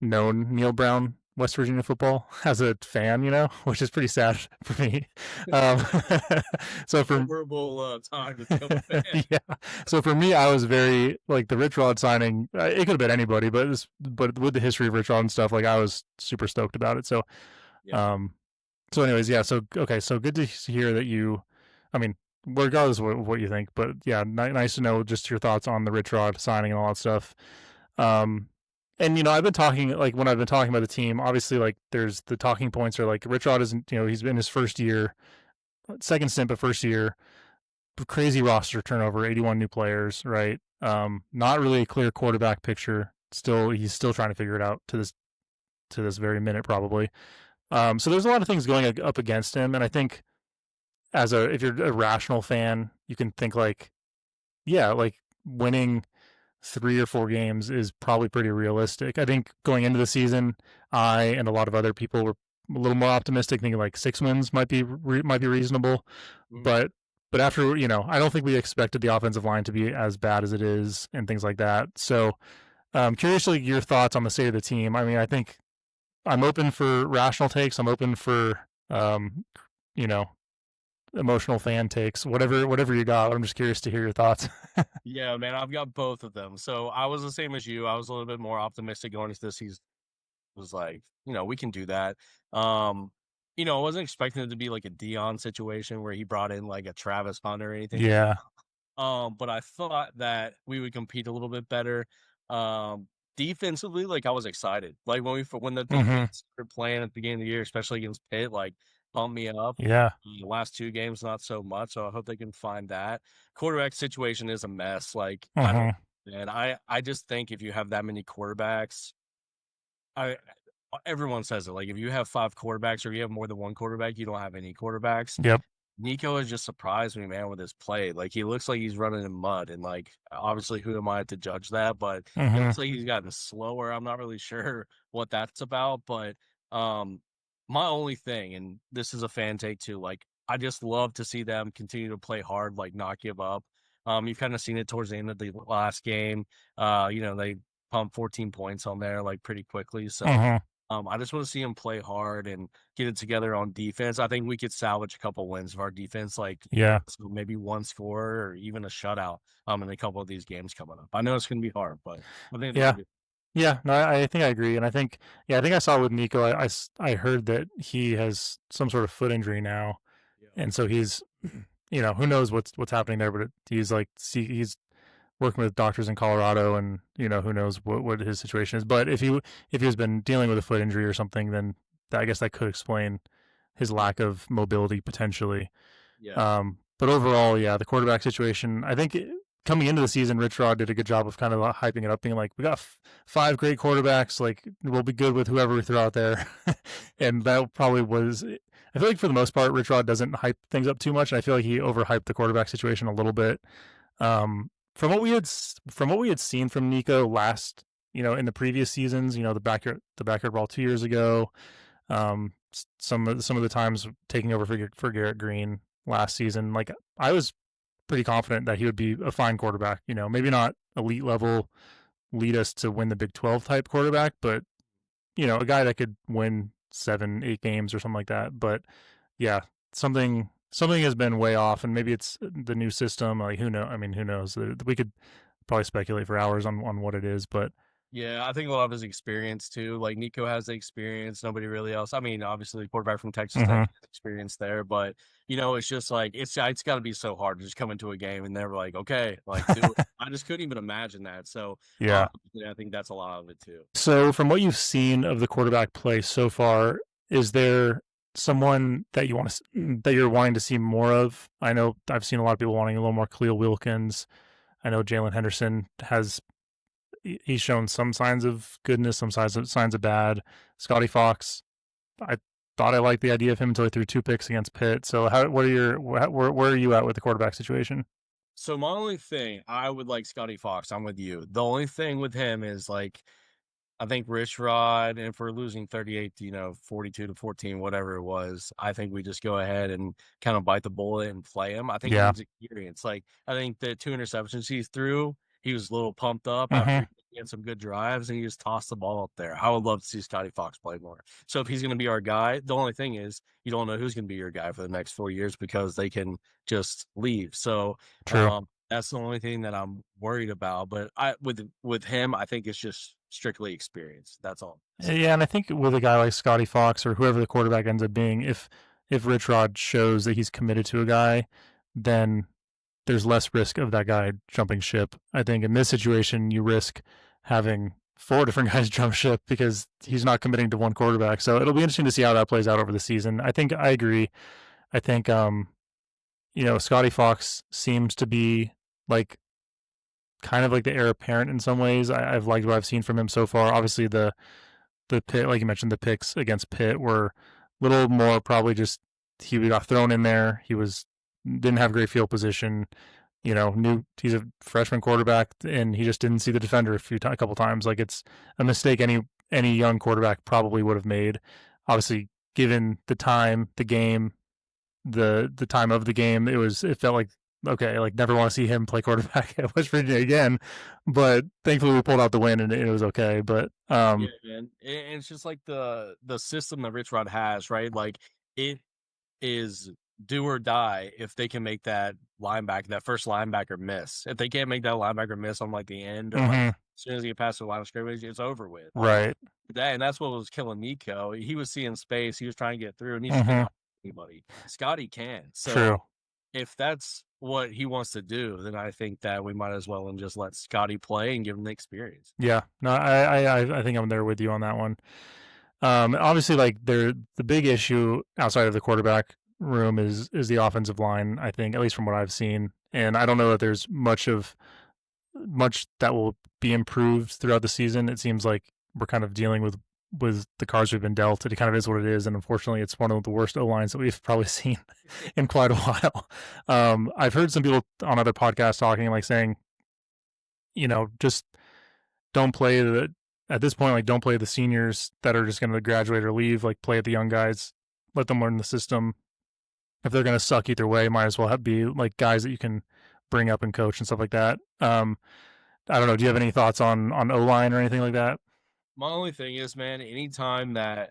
known Neil Brown West Virginia football as a fan, which is pretty sad for me. So for horrible time to become a fan. Yeah. So for me, I was very like the Rich Rod signing. It could have been anybody, but with the history of Rich Rod and stuff, like I was super stoked about it. So, Yeah. So anyways, yeah. So okay, so good to hear that you. I mean, regardless of what you think, but yeah, nice to know just your thoughts on the Rich Rod signing and all that stuff. And I've been talking, like when I've been talking about the team, obviously like there's the talking points are like Rich Rod isn't, he's been his first year, second stint, but first year, crazy roster turnover, 81 new players, right? Not really a clear quarterback picture. he's still trying to figure it out to this very minute probably. So there's a lot of things going up against him, and I think if you're a rational fan, you can think like, yeah, like winning 3 or 4 games is probably pretty realistic. I think going into the season, I and a lot of other people were a little more optimistic, thinking like 6 wins might be reasonable. Mhm. But after, I don't think we expected the offensive line to be as bad as it is and things like that. So, curiously, your thoughts on the state of the team. I mean, I think I'm open for rational takes. I'm open for, you know, emotional fan takes. Whatever you got. I'm just curious to hear your thoughts. Yeah, man, I've got both of them. So I was the same as you. I was a little bit more optimistic going into this season. Was like, we can do that. I wasn't expecting it to be like a Dion situation where he brought in like a Travis Hunter or anything. Yeah. But I thought that we would compete a little bit better. Defensively, like I was excited. Like when the defense were playing at the beginning of the year, especially against Pitt, like pumped me up. Yeah. The last 2 games, not so much. So I hope they can find that. Quarterback situation is a mess. Like I don't, and I just think if you have that many quarterbacks, everyone says it. Like if you have 5 quarterbacks or you have more than 1 quarterback, you don't have any quarterbacks. Yep. Nico has just surprised me, man, with his play. Like he looks like he's running in mud, and like obviously, who am I to judge that? But it looks like he's gotten slower. I'm not really sure what that's about, but my only thing, and this is a fan take too, like I just love to see them continue to play hard, like not give up. You've kind of seen it towards the end of the last game. They pumped 14 points on there like pretty quickly, so. I just want to see him play hard and get it together on defense. I think we could salvage a couple wins of our defense, like so maybe 1 score or even a shutout in a couple of these games coming up. I know it's going to be hard, but I think yeah. No, I think I agree, and I think I saw with Nico. I heard that he has some sort of foot injury now, and so he's who knows what's happening there, but he's working with doctors in Colorado, and who knows what his situation is. But if he's been dealing with a foot injury or something, then I guess that could explain his lack of mobility potentially. Yeah. But overall, the quarterback situation, I think coming into the season, Rich Rod did a good job of kind of hyping it up, being like, we got 5 great quarterbacks, like we'll be good with whoever we throw out there. And that probably was, I feel like for the most part, Rich Rod doesn't hype things up too much. And I feel like he overhyped the quarterback situation a little bit. From what we had seen from Nico last, in the previous seasons, the backyard brawl 2 years ago, some of the times taking over for Garrett Green last season, like I was pretty confident that he would be a fine quarterback. Maybe not elite level, lead us to win the Big 12 type quarterback, but a guy that could win 7-8 games or something like that. But yeah, something has been way off, and maybe it's the new system. Like who knows? We could probably speculate for hours on what it is, but yeah, I think a lot of his experience too. Like Nico has the experience, nobody really else. I mean, obviously, the quarterback from Texas Tech has experience there, but it's just like it's got to be so hard to just come into a game and they're like, okay, like I just couldn't even imagine that. So I think that's a lot of it too. So from what you've seen of the quarterback play so far, is there someone that you're wanting to see more of? I know I've seen a lot of people wanting a little more Khalil Wilkins. I know Jalen Henderson he's shown some signs of goodness, some signs of bad. Scotty Fox, I thought I liked the idea of him until he threw 2 picks against Pitt. So where are you at with the quarterback situation? So my only thing, I would like Scotty Fox. I'm with you. The only thing with him is like, I think Rich Rod, and if we're losing 38 to, 42-14, whatever it was, I think we just go ahead and kind of bite the bullet and play him. I think he's experienced. Like, I think the 2 interceptions he threw, he was a little pumped up after he had some good drives, and he just tossed the ball up there. I would love to see Scotty Fox play more. So if he's going to be our guy, the only thing is you don't know who's going to be your guy for the next 4 years because they can just leave. So that's the only thing that I'm worried about. But with him, I think it's just strictly experience. That's all. Yeah, and I think with a guy like Scotty Fox or whoever the quarterback ends up being, if Rich Rod shows that he's committed to a guy, then there's less risk of that guy jumping ship. I think in this situation, you risk having 4 different guys jump ship because he's not committing to one quarterback. So it'll be interesting to see how that plays out over the season. I think I agree. I think, Scotty Fox seems to be like kind of like the heir apparent in some ways. I've liked what I've seen from him so far. Obviously, the pick, like you mentioned, the picks against Pitt were a little more probably just he got thrown in there. He didn't have great field position. Knew he's a freshman quarterback, and he just didn't see the defender a couple times. Like, it's a mistake any young quarterback probably would have made. Obviously, given the time, the game, the time of the game, it felt like, okay, like, never want to see him play quarterback at West Virginia again. But thankfully, we pulled out the win, and it was okay. But Yeah, man. And it's just like the system that Rich Rod has, right? Like, it is do or die if they can make that first linebacker miss. If they can't make that linebacker miss on like the end, or like Mhm. as soon as he get past the line of scrimmage, it's over with. Right. And that's what was killing Nico. He was seeing space, he was trying to get through, and he just Mhm. couldn't anybody. Scotty can. So True. if that's what he wants to do, then I think that we might as well and just let Scotty play and give him the experience. Yeah. No, I think I'm there with you on that one. Obviously, like, the big issue outside of the quarterback room is the offensive line, I think, at least from what I've seen. And I don't know that there's much that will be improved throughout the season. It seems like we're kind of dealing with the cards we've been dealt. It kind of is what it is, and unfortunately, it's one of the worst O lines that we've probably seen in quite a while. I've heard some people on other podcasts talking, like, saying, just don't play at this point, like, don't play the seniors that are just going to graduate or leave. Like, play at the young guys, let them learn the system. If they're going to suck either way, might as well be like guys that you can bring up and coach and stuff like that. I don't know. Do you have any thoughts on O-line or anything like that? My only thing is, man, anytime that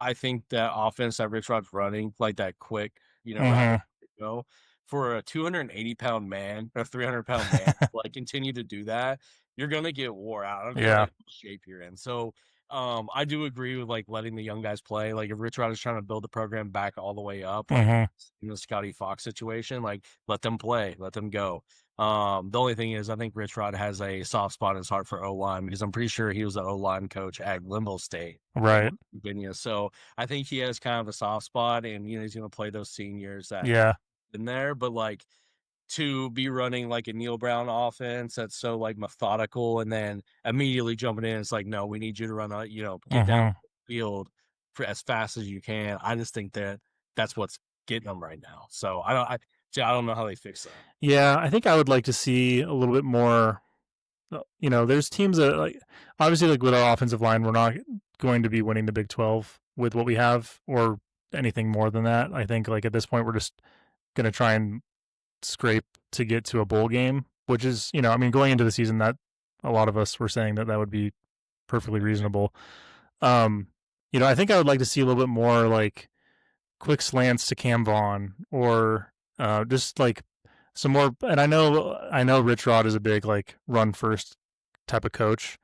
I think that offense that Rich Rod's running, like that quick, Mhm. route go for a 280-pound man or 300-pound man, like, continue to do that, you're gonna get wore out. I don't care Yeah. what shape you're in. So, I do agree with like letting the young guys play. Like, if Rich Rod is trying to build the program back all the way up, like Mhm. in the Scotty Fox situation, like, let them play, let them go. The only thing is, I think Rich Rod has a soft spot in his heart for O-line, because I'm pretty sure he was the O-line coach at Glenville State in Right. West Virginia. So I think he has kind of a soft spot, and he's going to play those seniors that Yeah. in there. But like, to be running like a Neil Brown offense that's so like methodical, and then immediately jumping in, it's like, no, we need you to run get down Mhm. the field for as fast as you can. I just think that that's what's getting them right now. So I don't know how they fix that. Yeah, I think I would like to see a little bit more. There's teams that, like, obviously, like, with our offensive line, we're not going to be winning the Big 12 with what we have, or anything more than that. I think, like, at this point, we're just going to try and scrape to get to a bowl game, which is, I mean, going into the season, that a lot of us were saying that would be perfectly reasonable. I think I would like to see a little bit more, like, quick slants to Cam Vaughn, or just like some more. And I know Rich Rod is a big, like, run first type of coach,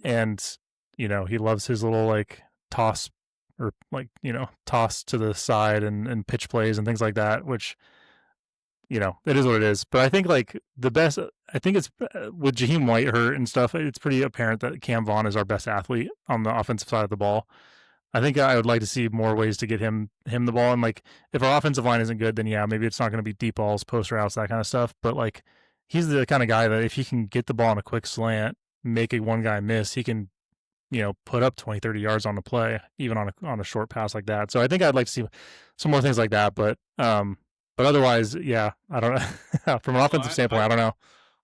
and he loves his little, like, toss, or, like, toss to the side, and pitch plays and things like that, which, it is what it is. But I think, like, the best, I think it's with Jaheim White hurt and stuff, it's pretty apparent that Cam Vaughn is our best athlete on the offensive side of the ball. I think I would like to see more ways to get him the ball. And, like, if our offensive line isn't good, then yeah, maybe it's not going to be deep balls, post routes, that kind of stuff. But, like, he's the kind of guy that if he can get the ball on a quick slant, make a one guy miss, he can, put up 20, 30 yards on the play, even on a short pass like that. So I think I'd like to see some more things like that. But otherwise, yeah, I don't know. From an offensive standpoint, I don't know.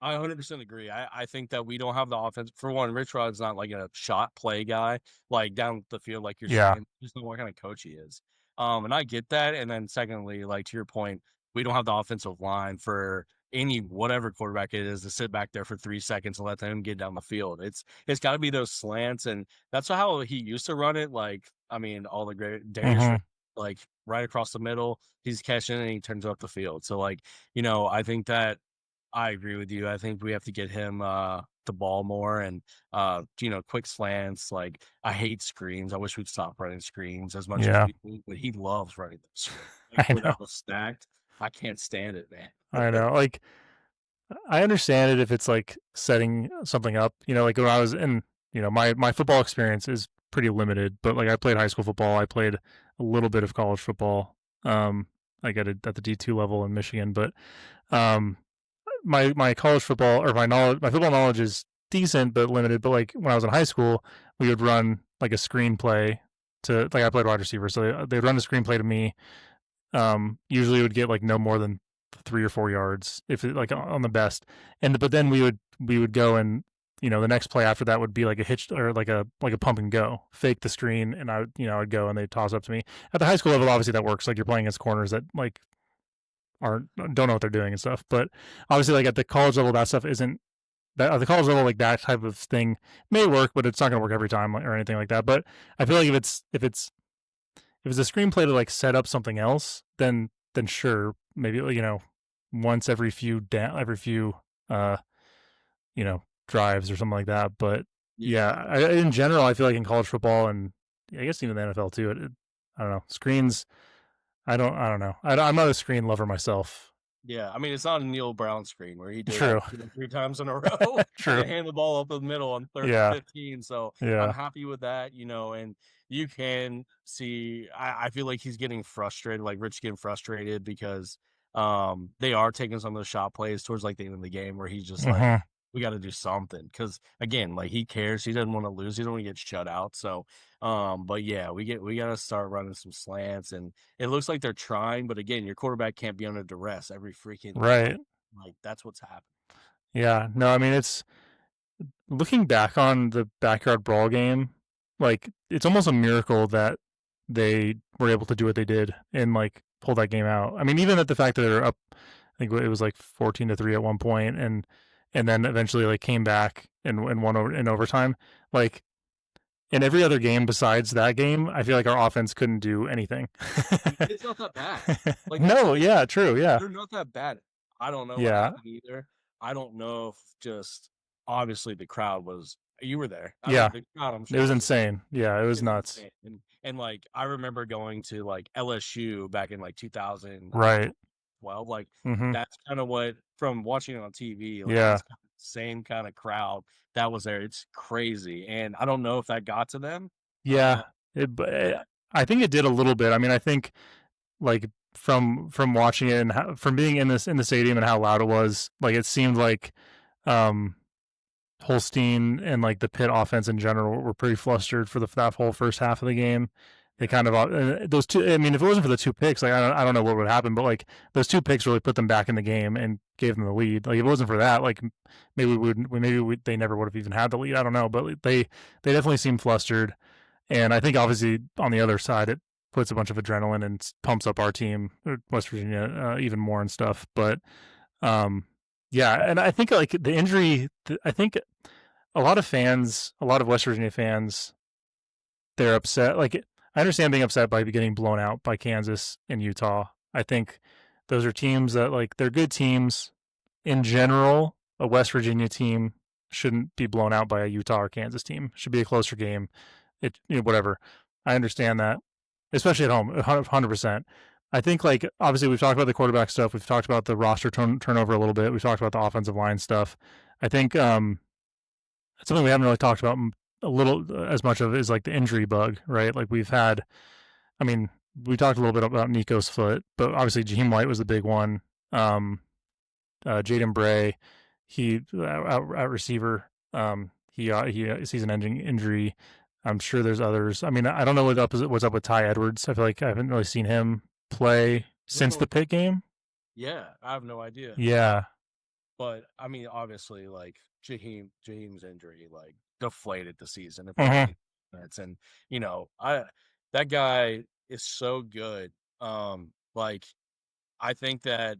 I 100% agree. I think that we don't have the offense. For one, Rich Rod's not like a shot play guy, like down the field, like you're Yeah. saying. Just know what kind of coach he is. And I get that. And then secondly, like, to your point, we don't have the offensive line for any whatever quarterback it is to sit back there for 3 seconds and let them get down the field. It's got to be those slants, and that's how he used to run it. Like, I mean, all the great Darius, Mhm. like, right across the middle, he's catching and he turns up the field. So, like, I think that I agree with you. I think we have to get him the ball more, and quick slants. Like, I hate screens. I wish we'd stop running screens as much as Yeah. we do, but he loves running those screens. I Like, when know. that was stacked, I can't stand it, man. I know. Like, I understand it if it's, like, setting something up. Like, when I was in, my football experience is pretty limited, but, like, I played high school football. I played a little bit of college football, like, at the D2 level in Michigan. But my college football or my football knowledge is decent but limited. But like when I was in high school, we would run like a screenplay to like I played wide receiver, so they'd run a screenplay to me. Usually it would get like no more than 3 or 4 yards if it, like on the best, but then we would go and the next play after that would be like a hitch or like a pump and go, fake the screen, and I'd go and they'd toss up to me. At the high school level, obviously that works. Like you're playing against corners that like don't know what they're doing and stuff. But obviously, like at the college level, that stuff isn't that at the college level, like that type of thing may work, but it's not going to work every time or anything like that. But I feel like if it's a screenplay to like set up something else, then sure, maybe once every few drives or something like that. But yeah, in general, I feel like in college football and I guess even the NFL too, I don't know, screens. I don't know. I'm not a screen lover myself. Yeah, I mean, it's not a Neil Brown screen where he did True. it 3 times in a row. True. And hand the ball up the middle on 3rd and 15. So I'm happy with that, and you can see, I feel like he's getting frustrated, like Rich getting frustrated because they are taking some of the shot plays towards like the end of the game where he's just like, we got to do something. Because again, like he cares. He doesn't want to lose. He doesn't want to get shut out. So, but yeah, we got to start running some slants, and it looks like they're trying. But again, your quarterback can't be under duress every freaking right. Like that's what's happening. Yeah. No, I mean it's looking back on the Backyard Brawl game. Like it's almost a miracle that they were able to do what they did and like pull that game out. I mean, even at the fact that they're up, I think it was like 14-3 at one point, and then eventually like came back and won in overtime. Like in every other game besides that game, I feel like our offense couldn't do anything. It's not that bad. Like no, yeah, true, yeah. They're not that bad. I don't know what happened either. I don't know if just obviously the crowd was. You were there. The crowd, I'm sure, it was insane. Yeah, it was nuts. And like I remember going to like LSU back in like 2000. Right. Well, like that's kind of what from watching it on TV. Like, yeah. It's kind of same kind of crowd that was there. It's crazy, and I don't know if that got to them. Yeah, I think it did a little bit. I mean, I think like from watching it and from being in the stadium and how loud it was, like it seemed like Holstein and like the Pitt offense in general were pretty flustered for that whole first half of the game. They kind of those two. I mean, if it wasn't for the 2 picks, like I don't know what would happen, but like those 2 picks really put them back in the game and gave them the lead. Like if it wasn't for that, like maybe they never would have even had the lead. I don't know, but they definitely seemed flustered, and I think obviously on the other side it puts a bunch of adrenaline and pumps up our team, West Virginia, even more and stuff. But yeah, and I think like the injury, I think a lot of West Virginia fans, they're upset. Like I understand being upset by getting blown out by Kansas and Utah. I think those are teams that like they're good teams in general. A West Virginia team shouldn't be blown out by a Utah or Kansas team. It should be a closer game. Whatever. I understand that, especially at home, 100%. I think like obviously we've talked about the quarterback stuff. We've talked about the roster turnover a little bit. We've talked about the offensive line stuff. I think something we haven't really talked about a little as much of is like the injury bug, right? Like we talked a little bit about Nico's foot, but obviously Jaheim White was the big one. Jaden Bray, he out receiver, he season-ending injury. I'm sure there's others. I mean, I don't know what's up with Ty Edwards. I feel like I haven't really seen him play since the Pitt game. Yeah, I have no idea. Yeah, but I mean, obviously, like Jaheim's injury, like deflated the season. And that guy is so good. Like I think that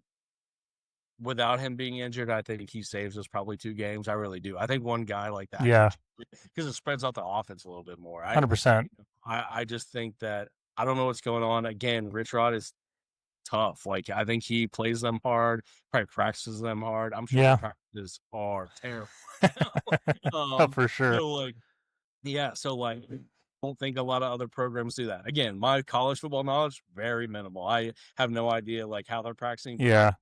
without him being injured, I think he saves us probably 2 games. I really do. I think one guy like that, because it spreads out the offense a little bit more. 100%. I just think that I don't know what's going on. Again, Rich Rod is tough. Like I think he plays them hard, probably practices them hard. I'm sure the practices are terrible. For sure. So I don't think a lot of other programs do that. Again, my college football knowledge very minimal. I have no idea like how they're practicing. Yeah.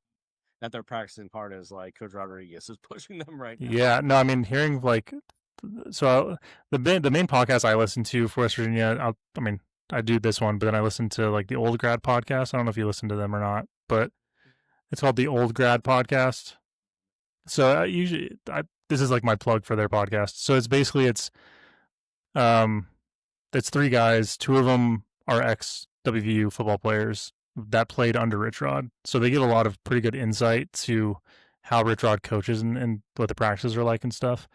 That they're practicing hard is like Coach Rodriguez is pushing them right now. Yeah, no, I mean hearing like the main podcast I listen to for West Virginia, I do this one, but then I listen to like the Old Grad podcast. I don't know if you listen to them or not, but it's called the Old Grad podcast. So this is like my plug for their podcast. So um it's three guys. Two of them are ex WVU football players that played under Rich Rod. So they give a lot of pretty good insight to how Rich Rod coaches and what the practices are like and stuff.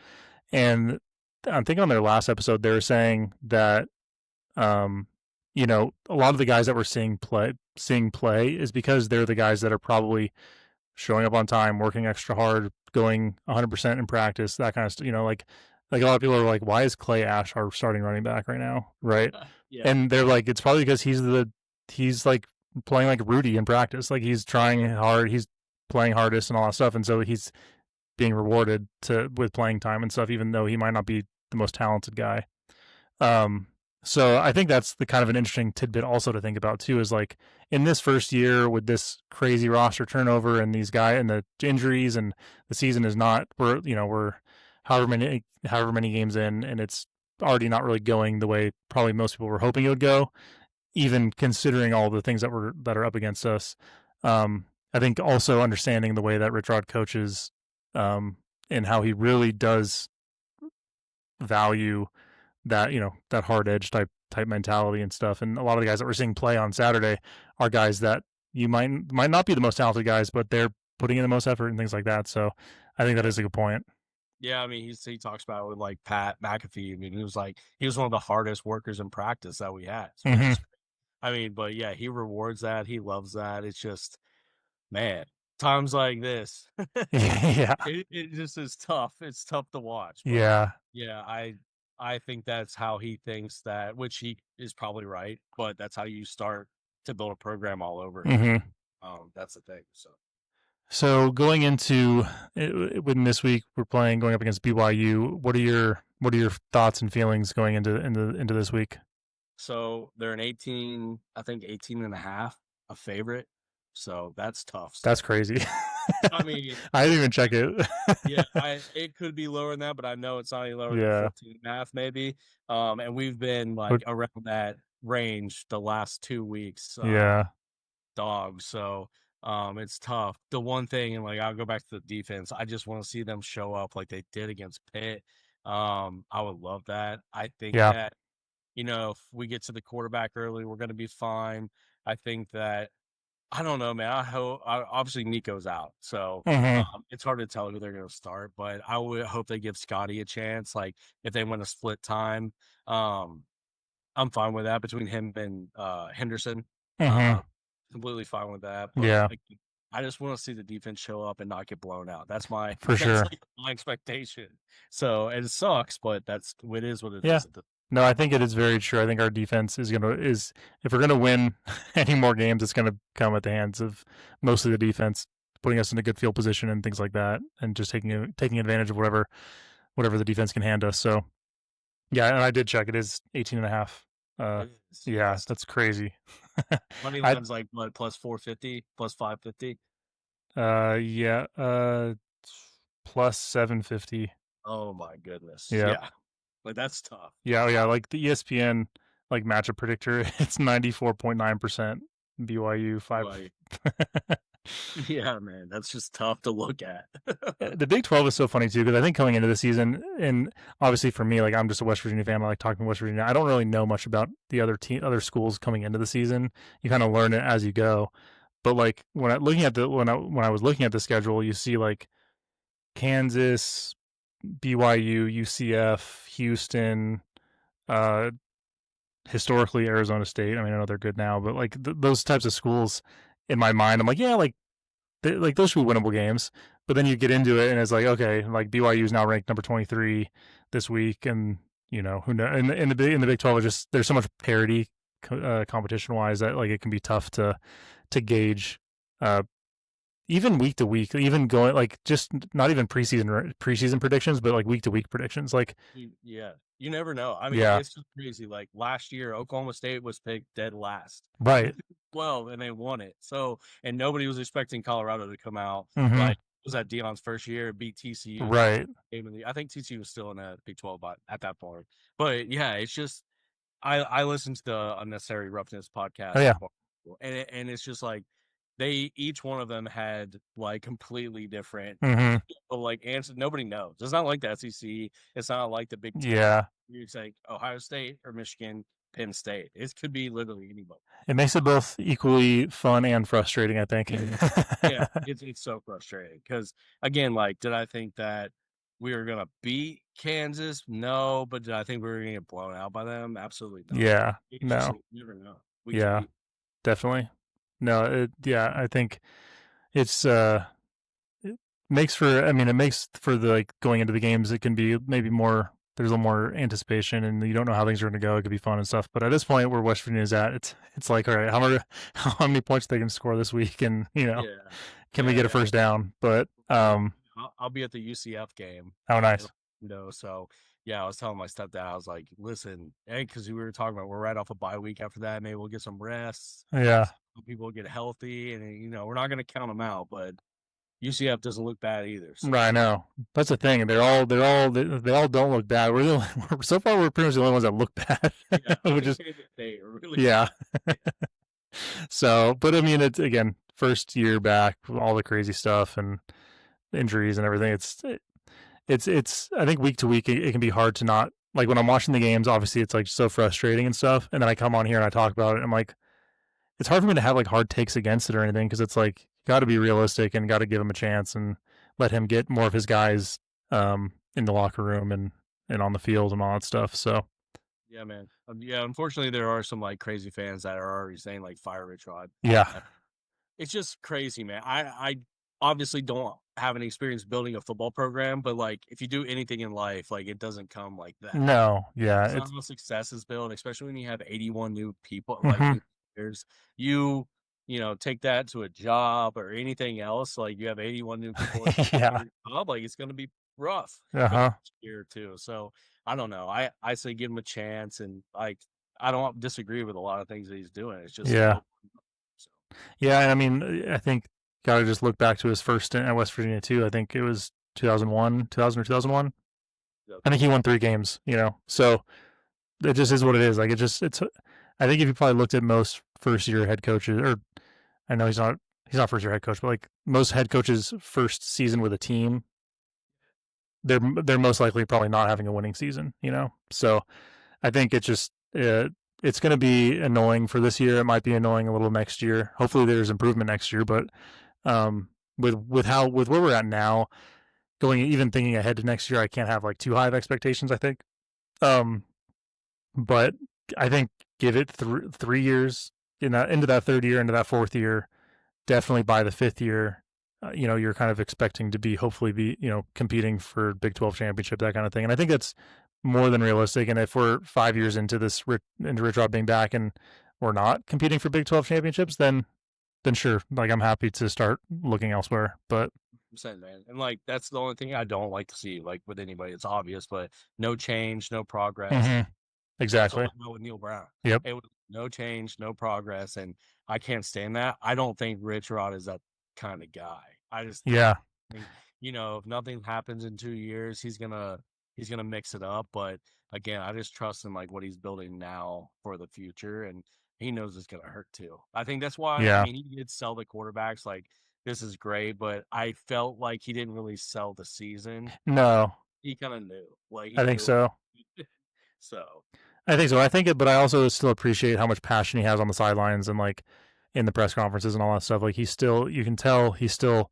And I think on their last episode they were saying that um, a lot of the guys that we're seeing play is because they're the guys that are probably showing up on time, working extra hard, going 100% in practice, that kind of stuff. Like a lot of people are like, why is Clay Ash our starting running back right now, right? Yeah. And they're like, it's probably because he's like playing like Rudy in practice, like he's trying hard, he's playing hardest and all that stuff, and so he's being rewarded with playing time and stuff, even though he might not be the most talented guy. Um, so I think that's the kind of an interesting tidbit also to think about too, is like in this first year with this crazy roster turnover and these guys and the injuries, and the season is not, we're however many games in, and it's already not really going the way probably most people were hoping it would go, even considering all the things that are up against us. I think also understanding the way that Rich Rod coaches, and how he really does value that that hard edge type mentality and stuff. And a lot of the guys that we're seeing play on Saturday are guys that you might not be the most talented guys, but they're putting in the most effort and things like that. So I think that is a good point. Yeah, I mean, he talks about it with like Pat McAfee. I mean, he was one of the hardest workers in practice that we had. So Mm-hmm. I mean, but yeah, he rewards that. He loves that. It's just, man, times like this, Yeah, it just is tough. It's tough to watch. But yeah, yeah, I think that's how he thinks that, which he is probably right. But that's how you start to build a program all over again. mm-hmm. That's the thing. So. So going into when this week we're going up against BYU. What are your thoughts and feelings going into this week? So they're an 18, I think 18 and a half, a favorite. So that's tough That's stuff. crazy. I mean, I didn't even check it. yeah, it could be lower than that, but I know it's not any lower than Yeah. 14 and a half, maybe. And we've been like around that range the last 2 weeks, Yeah. dogs. So it's tough. The one thing, and like I'll go back to the defense, I just want to see them show up like they did against Pitt. I would love that. I think Yeah. that if we get to the quarterback early, we're going to be fine. I think that, I don't know, man. Obviously Nico's out, so Mm-hmm. it's hard to tell who they're going to start. But I would hope they give Scotty a chance. Like if they want to split time, um, I'm fine with that between him and Henderson. Mm-hmm. Uh, Completely fine with that. But Yeah, like, I just want to see the defense show up and not get blown out. That's my for that's sure. like my expectation. So it sucks, but it is what it Yeah. is. No, I think it is very true. I think our defense is if we're gonna win any more games, it's gonna come at the hands of mostly the defense, putting us in a good field position and things like that, and just taking advantage of whatever the defense can hand us. So yeah, and I did check. It is 18 and a half. Yeah, Yeah, that's crazy. money I line's like what, plus 450, plus 550. yeah, plus 750. Oh my goodness. Yeah. Yeah. Like that's tough. Yeah, oh yeah, like the ESPN like matchup predictor, it's 94.9% BYU 5. Like, yeah, man, that's just tough to look at. The Big 12 is so funny too, because I think coming into the season, and obviously for me, like I'm just a West Virginia fan, I like talking West Virginia. I don't really know much about the other schools coming into the season. You kind of learn it as you go. But like when I was looking at the schedule, you see like Kansas, BYU, UCF, Houston, uh, historically Arizona State. I mean, I know they're good now, but like those types of schools, in my mind, I'm like, yeah, like those should be winnable games. But then you get into it, and it's like, okay, like BYU is now ranked number 23 this week, and who knows? In the Big 12, there's so much parity competition wise that like it can be tough to gauge. Even week to week, even going like just not even preseason predictions, but like week to week predictions. Like, Yeah, you never know. I mean, yeah, it's just crazy. Like last year, Oklahoma State was picked dead last, right, 12, and they won it. So, and nobody was expecting Colorado to come out. mm-hmm, Like, was that Deion's first year, beat TCU? right, I think TCU was still in the Big 12 at that point. But yeah, it's just I listened to the Unnecessary Roughness oh podcast, yeah, and it's just like each one of them had like completely different Hmm. like answers. Nobody knows. It's not like the SEC. It's not like the Big Ten. Yeah. It's like Ohio State or Michigan, Penn State. It could be literally anybody. It makes it both equally fun and frustrating, I think. Yeah, it's so frustrating because again, like, did I think that we were gonna beat Kansas? No, but did I think we were gonna get blown out by them? Absolutely not. Yeah. You just No. never know. Week to Yeah. week. Definitely. No. Yeah. I think it's it makes for. I mean, it makes for the like going into the games. It can be maybe more. There's a little more anticipation, and you don't know how things are going to go. It could be fun and stuff. But at this point, where West Virginia is at, it's like, all right, how many points they can score this week, and Yeah. can we get a first down? But I'll be at the UCF game. oh, nice. So yeah, I was telling my stepdad, I was like, listen, hey, because we were talking about we're right off a bye week after that. Maybe we'll get some rest. Yeah. People get healthy, and we're not going to count them out, but UCF doesn't look bad either. So. Right, I know. That's the thing. They all don't look bad. So far we're pretty much the only ones that look bad. Yeah, Which is they really yeah. So, but I mean, it's again first year back, all the crazy stuff and injuries and everything. It's. I think week to week it can be hard to not like when I'm watching the games. Obviously, it's like so frustrating and stuff. And then I come on here and I talk about it. And I'm like, it's hard for me to have like hard takes against it or anything because it's like got to be realistic and got to give him a chance and let him get more of his guys in the locker room and on the field and all that stuff. So yeah, man. Yeah, unfortunately, there are some like crazy fans that are already saying like fire Rich Rod. yeah, It's just crazy, man. I obviously don't have any experience building a football program, but like if you do anything in life, like it doesn't come like that. no, yeah, It's not how success is built, especially when you have 81 new people, Mhm. like new players. Take that to a job or anything else. Like you have 81 new people yeah, job, like it's gonna be rough uh-huh. year too. So I don't know. I say give him a chance, and like I don't disagree with a lot of things that he's doing. It's just Yeah. So. Yeah, and I mean, I think got to just look back to his first stint at West Virginia too. I think it was 2001, 2000 or 2001. I think he won 3 games, So it just is what it is. Like it's I think if you probably looked at most first year head coaches, or I know he's not first year head coach, but like most head coaches' first season with a team, they're most likely probably not having a winning season, So I think it's just it's going to be annoying for this year. It might be annoying a little next year. Hopefully there's improvement next year, but with where we're at now, even thinking ahead to next year, I can't have like too high of expectations, I think. But I think give it 3 years into that third year, into that fourth year, definitely by the fifth year, you're kind of expecting to hopefully be, competing for Big 12 championship, that kind of thing. And I think that's more than realistic. And if we're 5 years into Rich Rod being back and we're not competing for Big 12 championships, then sure, like I'm happy to start looking elsewhere. But man, and like that's the only thing I don't like to see, like with anybody. It's obvious, but no change, no progress. Mm-hmm. Exactly. With Neil Brown. Yep. It was no change, no progress, and I can't stand that. I don't think Rich Rod is that kind of guy. I just think, if nothing happens in 2 years, he's gonna mix it up. But again, I just trust in like what he's building now for the future, and he knows it's gonna hurt too. I think that's why. Yeah. I mean, he did sell the quarterbacks. Like this is great, but I felt like he didn't really sell the season. No, he kind of knew. Like I think so. So I think so. I think it, but I also still appreciate how much passion he has on the sidelines and like in the press conferences and all that stuff. Like you can tell he still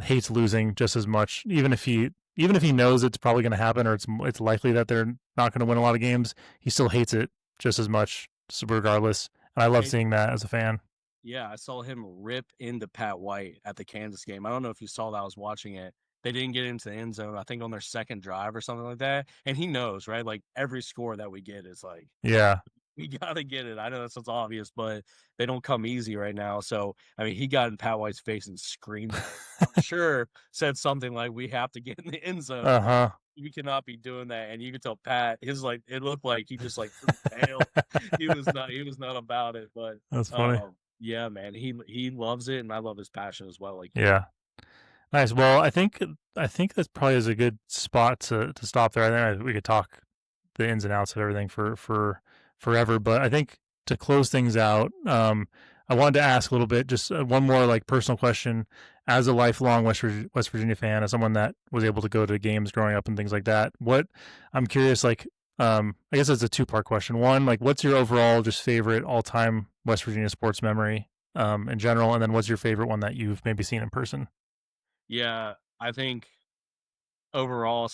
hates losing just as much, even if he knows it's probably going to happen or it's likely that they're not going to win a lot of games. He still hates it just as much, regardless. And I love seeing that as a fan. Yeah, I saw him rip into Pat White at the Kansas game. I don't know if you saw that. I was watching it. They didn't get into the end zone, I think on their second drive or something like that. And he knows, right? Like every score that we get is like, yeah, we got to get it. I know that sounds obvious, but they don't come easy right now. So, I mean, he got in Pat White's face and screamed. I'm sure said something like, we have to get in the end zone. Uh-huh. We cannot be doing that. And you could tell Pat, it looked like he just like failed. he was not about it. But that's funny. Yeah, man, he loves it, and I love his passion as well. Like yeah. Nice. Well, I think that probably is a good spot to stop there. I think we could talk the ins and outs of everything for forever, but I think to close things out, I wanted to ask a little bit, just one more like personal question. As a lifelong West Virginia fan, as someone that was able to go to games growing up and things like that, I'm curious, like, I guess it's a two-part question. One, like, what's your overall just favorite all-time West Virginia sports memory in general, and then what's your favorite one that you've maybe seen in person? Yeah, I think overall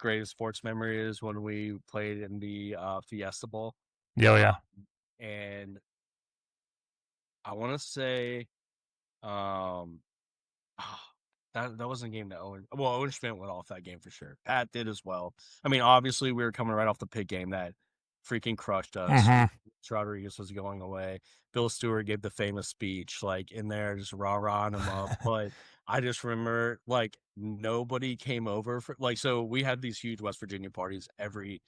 greatest sports memory is when we played in the Fiesta Bowl. Yeah, Uh, yeah. and I want to say um that wasn't a game that Owen Schmidt went off that game for sure. Pat did as well. I mean, obviously we were coming right off the Pitt game that freaking crushed us. Mhm. Rodriguez was going away. Bill Stewart gave the famous speech, like in there, just rah-rahing him up. But I just remember, like, nobody came over for so we had these huge West Virginia parties every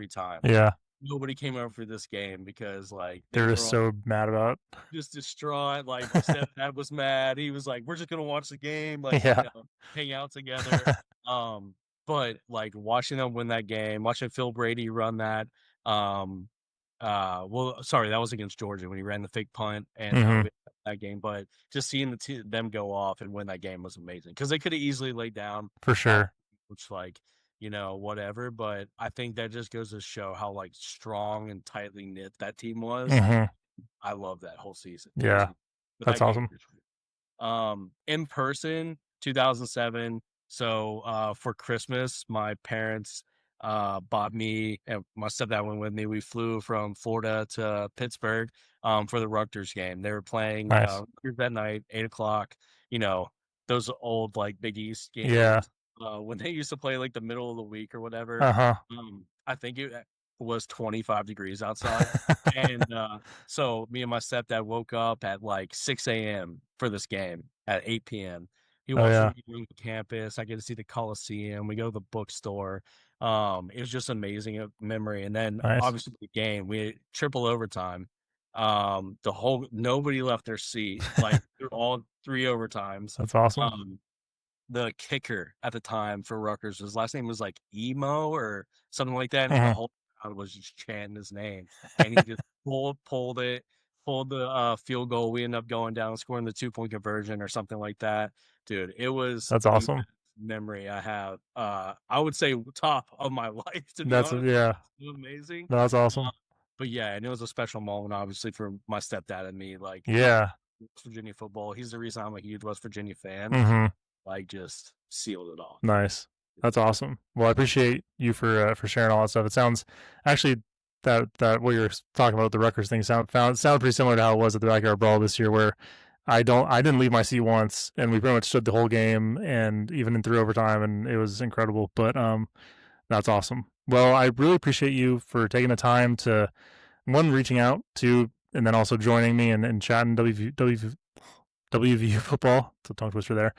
time. Yeah, Nobody came over for this game because like they they're were just all so mad about. just distraught. Like my stepdad was mad. He was like, "We're just gonna watch the game, like Yeah. hang out together." But like watching them win that game, watching Phil Brady run that. Sorry, that was against Georgia when he ran the fake punt and Mhm. that game. But just seeing them go off and win that game was amazing because they could have easily laid down, For sure. which like whatever. But I think that just goes to show how like strong and tightly knit that team was. Mhm. I love that whole season. Yeah, But that's that game awesome. in person, 2007. So for Christmas, my parents bought me and my stepdad went with me. We flew from Florida to Pittsburgh for the Rutgers game. They were playing Nice. that night, 8 o'clock. You know, those old like Big East Yeah. games when they used to play like the middle of the week or whatever. Uh-huh. I think it was 25 degrees outside. And so me and my stepdad woke up at like 6 a.m. for this game at 8 p.m. He Oh, watched yeah. me on campus. I get to see the Coliseum. We go to the bookstore. It was just amazing memory. And then Nice. obviously the game, we had triple overtime. Nobody left their seat. Like through all three overtimes. That's awesome. The kicker at the time for Rutgers, his last name was like Emo or something like that. And the Mhm. whole crowd was just chanting his name. And he just pulled the field goal. We ended up going down and scoring the 2-point conversion or something like that. Dude, it was That's the awesome. best memory I have. I would say top of my life, to be That's honest. yeah. It's amazing. That's awesome. But yeah, and it was a special moment, obviously, for my stepdad and me. Like, Yeah. West Virginia football. He's the reason I'm a huge West Virginia fan. Mhm. Like, just sealed it off. Nice. That's awesome. Well, I appreciate you for sharing all that stuff. It sounds actually that what you're talking about the Rutgers thing sounded pretty similar to how it was at the Backyard Brawl this year, where I didn't leave my seat once, and we pretty much stood the whole game, and even in through overtime, and it was incredible. But that's awesome. Well, I really appreciate you for taking the time to reaching out to, and then also joining me and chatting WVU football. It's a tongue twister there.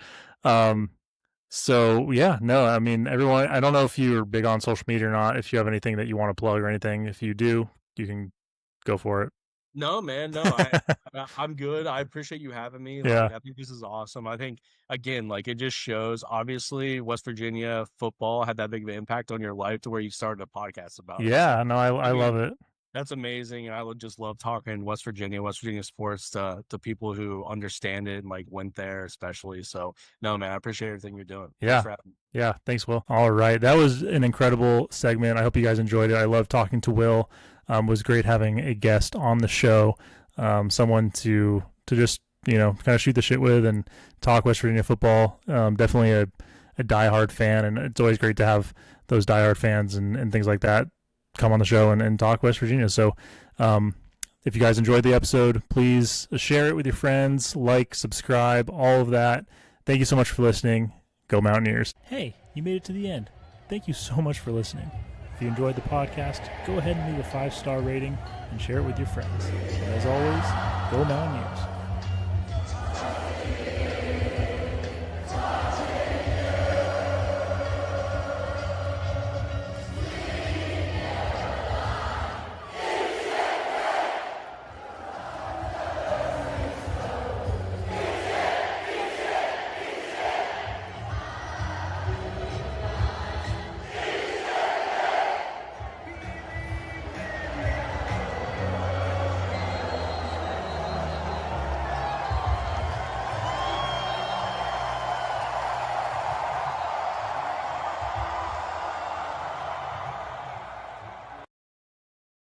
So yeah, no, I mean, everyone, I don't know if you're big on social media or not, if you have anything that you want to plug or anything. If you do, you can go for it. No, man, no, I'm good. I appreciate you having me. Like, Yeah. I think this is awesome. I think again, like it just shows obviously West Virginia football had that big of an impact on your life to where you started a podcast about it. So, Yeah, no, I mean, love it. that's amazing. And I would just love talking West Virginia sports to people who understand it and like went there especially. So no, man, I appreciate everything you're doing. Yeah. Thanks for having me. Yeah, thanks, Will. All right, that was an incredible segment. I hope you guys enjoyed it. I love talking to Will. It was great having a guest on the show, someone to just kind of shoot the shit with and talk West Virginia football. Definitely a diehard fan, and it's always great to have those diehard fans and things like that come on the show and talk West Virginia. So if you guys enjoyed the episode, please share it with your friends, like, subscribe, all of that. Thank you so much for listening. Go Mountaineers. Hey, you made it to the end. Thank you so much for listening. If you enjoyed the podcast, go ahead and leave a 5-star rating and share it with your friends. And as always, go Mountaineers.